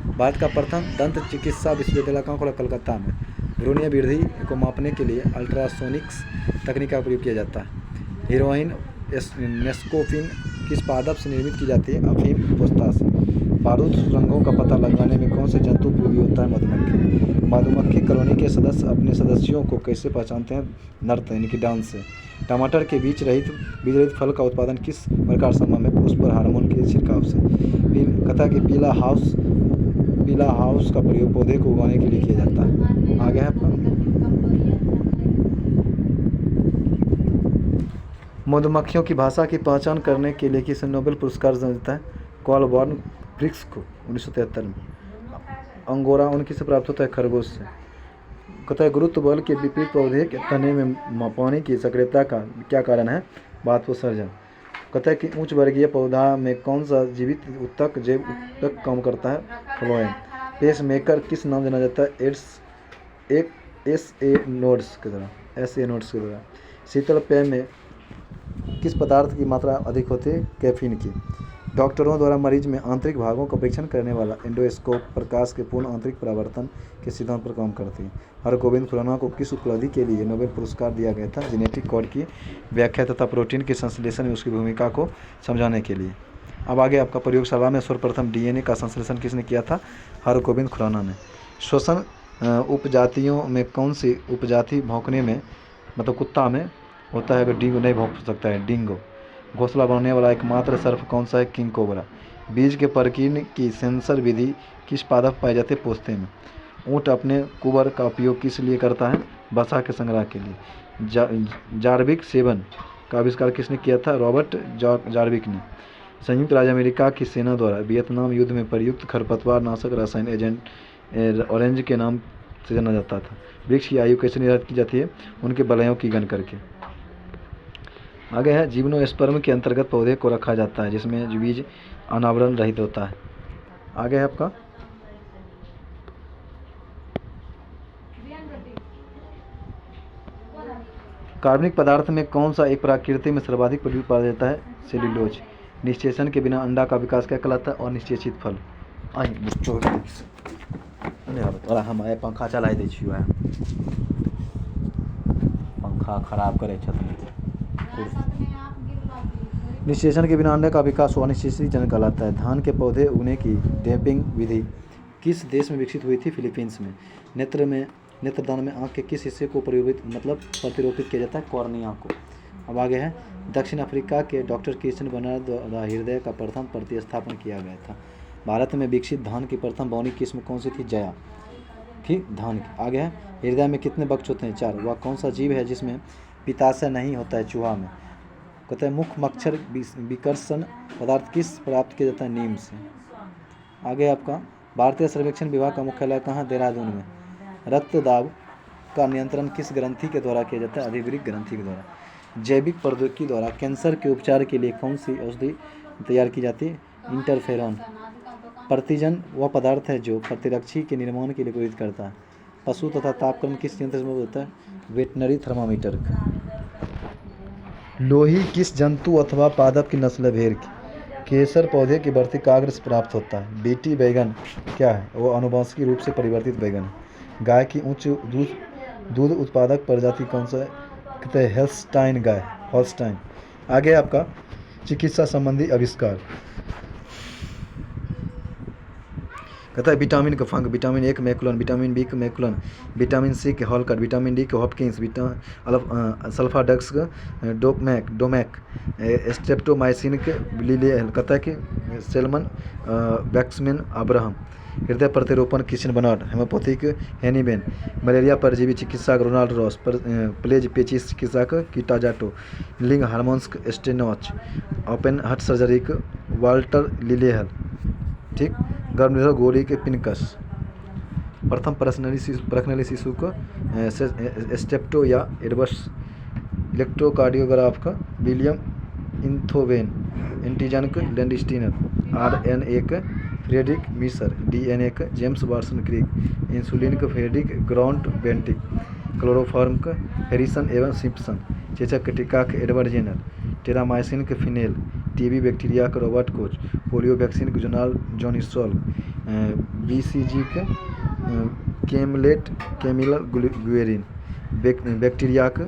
भारत का प्रथम दंत चिकित्सा विश्वविद्यालय कहाँ खुला? कलकत्ता में। भ्रूणीय वृद्धि को मापने के लिए अल्ट्रासोनिक्स तकनीक का प्रयोग किया जाता है। हीरोइन नेस्कोफिन किस पादप से निर्मित की जाती है? अफीम पोस्ता से। बारूद सुरंगों का पता लगाने में कौन से जंतु उपयोगी होता है? मधुमक्खी। मधुमक्खी कॉलोनी के सदस्य अपने सदस्यों को कैसे पहचानते हैं? नर्त यानी कि डांस से। टमाटर के बीज रहित फल का उत्पादन किस प्रकार संभव है? पुष्प हार्मोन के छिड़काव से। कहता है कि पीला हाउस का प्रयोग पौधे को उगाने के लिए किया जाता है। आगे है आपका मधुमक्खियों की भाषा की पहचान करने के लिए किसे नोबेल पुरस्कार दिया जाता है? कॉलबर्न ब्रिक्स को 1973 में। अंगोरा ऊन किसे प्राप्त होता है? खरगोश से। कहता है गुरुत्व बल के विपरीत पौधे के तने में पानी की सक्रियता का क्या कारण है? बाष्पोत्सर्जन। कहता है कि उच्च वर्गीय पौधा में कौन सा जीवित उत्तक जैव उत्तक काम करता है? फ्लोएम। पेस मेकर किस नाम जाना जाता है? SA नोड्स के द्वारा। शीतल पेय में किस पदार्थ की मात्रा अधिक होती है? कैफीन की। डॉक्टरों द्वारा मरीज में आंतरिक भागों का परीक्षण करने वाला एंडोस्कोप प्रकाश के पूर्ण आंतरिक परावर्तन के सिद्धांत पर काम करती है। हरगोविंद खुराना को किस उपलब्धि के लिए नोबेल पुरस्कार दिया गया था? जेनेटिक कोड की व्याख्या तथा प्रोटीन के संश्लेषण में उसकी भूमिका को समझाने के लिए। अब आगे आपका प्रयोगशाला में सर्वप्रथम DNA का संश्लेषण किसने किया था? हरगोविंद खुराना ने। श्वसन उपजातियों में कौन सी उपजाति भौंकने में मतलब कुत्ता में होता है? अगर डिंगो नहीं भौंक सकता है डिंगो। घोंसला बनाने वाला एकमात्र सर्प कौन सा है? King cobra. बीज के प्रकीर्णन की सेंसर विधि किस पादप पाए जाते? पोस्ते में। ऊँट अपने कुबर का उपयोग किस लिए करता है? वसा के संग्रह के लिए। जार्विक 7 का आविष्कार किसने किया था? रॉबर्ट जार्विक ने। संयुक्त राज्य अमेरिका की सेना द्वारा वियतनाम युद्ध में प्रयुक्त खरपतवार नाशक रसायन एजेंट ऑरेंज के नाम से जाना जाता था। वृक्ष की आयु कैसे निर्धारित की जाती है? उनके बलयों की गण करके। आगे है जिम्नोस्पर्म के अंतर्गत पौधे को रखा जाता है जिसमें बीज अनावरण रहित होता है। आगे है आपका कार्बनिक पदार्थ में कौन सा एक प्रकृति में सर्वाधिक प्रयुक्त पाया जाता है? सेल्यूलोज। निषेचन के बिना अंडा का विकास क्या कहलाता है? अनिषेचित फल। हम पंखा चला दै छियै पंखा खराब करे छथिन। निषेचन के बिना अंडे का विकास अनिश्चित जन कहलाता है। धान के पौधे उगने की डैम्पिंग विधि किस देश में विकसित हुई थी? फिलीपींस में। नेत्रदान में आँख के किस हिस्से को प्रतिरोपित किया जाता है? कॉर्निया को। अब आगे है दक्षिण अफ्रीका के डॉक्टर क्रिश्चियन बर्नार्ड द्वारा हृदय का प्रथम प्रतिस्थापन किया गया था। भारत में विकसित धान की प्रथम बौनी किस्म कौन सी थी? जया थी धान की। आगे है हृदय में कितने बक्ष होते हैं? 4। वह कौन सा जीव है जिसमें पित्ताशय नहीं होता है? चूहा में। कहते हैं मुख्य मच्छर विकर्षण पदार्थ किस प्राप्त किया जाता है? नीम से। आगे आपका भारतीय सर्वेक्षण विभाग का मुख्यालय कहाँ? देहरादून में। रक्तदाब का नियंत्रण किस ग्रंथि के द्वारा किया जाता है? अधिवृक्क ग्रंथि के द्वारा। जैविक प्रौद्योगिकी द्वारा कैंसर के उपचार के लिए कौन सी औषधि तैयार की जाती है? इंटरफेरॉन। प्रतिजन वह पदार्थ है जो प्रतिरक्षी के निर्माण के लिए प्रेरित करता है। पशु तथा तापक्रम किस यंत्र से होता है? Veterinary thermometer. लोही किस जंतु अथवा पादप की नस्ल है? भेड़ की। केसर पौधे की बढ़ती काग्र से प्राप्त होता है। बीटी बैगन क्या है? वो आनुवंशिक रूप से परिवर्तित बैगन है। गाय की उच्च दूध उत्पादक प्रजाति कौन सा है? कहते हैं हेल्स्टाइन गाय, हॉल्स्टाइन। आगे आपका चिकित्सा संबंधी आविष्कार। कहता है विटामिन का फंक, विटामिन ए के मैकुलन, विटामिन बी के मैकुलन, विटामिन सी के हॉलकट, विटामिन डी के हॉपकिंस, सल्फाडक्स के डोमैक, स्ट्रेप्टोमाइसिन के लिलियल। कहता है कि सेलमन वैक्समैन अब्राहम। हृदय प्रतिरोपण किशन बनाट, हेमोपैथिक हेनीबेन, मलेरिया परजीवी चिकित्सक रोनाल्ड रॉस, प्लेज पेचिस चिकित्सक कीटाजाटो, लिंग hormones Steinach, open heart surgery के वाल्टर लिलेहल। ठीक। गर्भनिरोधक गोली के पिनकस। प्रथम प्रश्नली शिशु को स्टेप्टो या एडवर्स। इलेक्ट्रोकार्डियोग्राफ का विलियम इंथोवेन, एंटीजन के लैंडस्टीनर, RNA के फ्रेडरिक मिसर, DNA के जेम्स वाटसन क्रिक, इंसुलिन के फ्रेडरिक ग्राउंड बेंटिक, क्लोरोफॉर्म के हैरिसन एवं सिम्पसन, चेचक के टीका के एडवर्ड जेनर, टेरामाइसिन के फिनेल, TB बैक्टीरिया के रॉबर्ट कोच, पोलियो वैक्सीन के जॉन स्टॉल, BCG के कैमिला गुएरिन, बैक्टीरिया के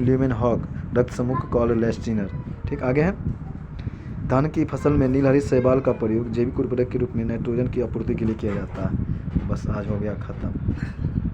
ल्यूमेन हॉक, रक्त समूह के कॉल लेस्टिनर। ठीक। आगे है धान की फसल में नीलहरित शैवाल का प्रयोग जैविक उर्वरक के रूप में नाइट्रोजन की आपूर्ति के लिए किया जाता है। बस आज हो गया खत्म।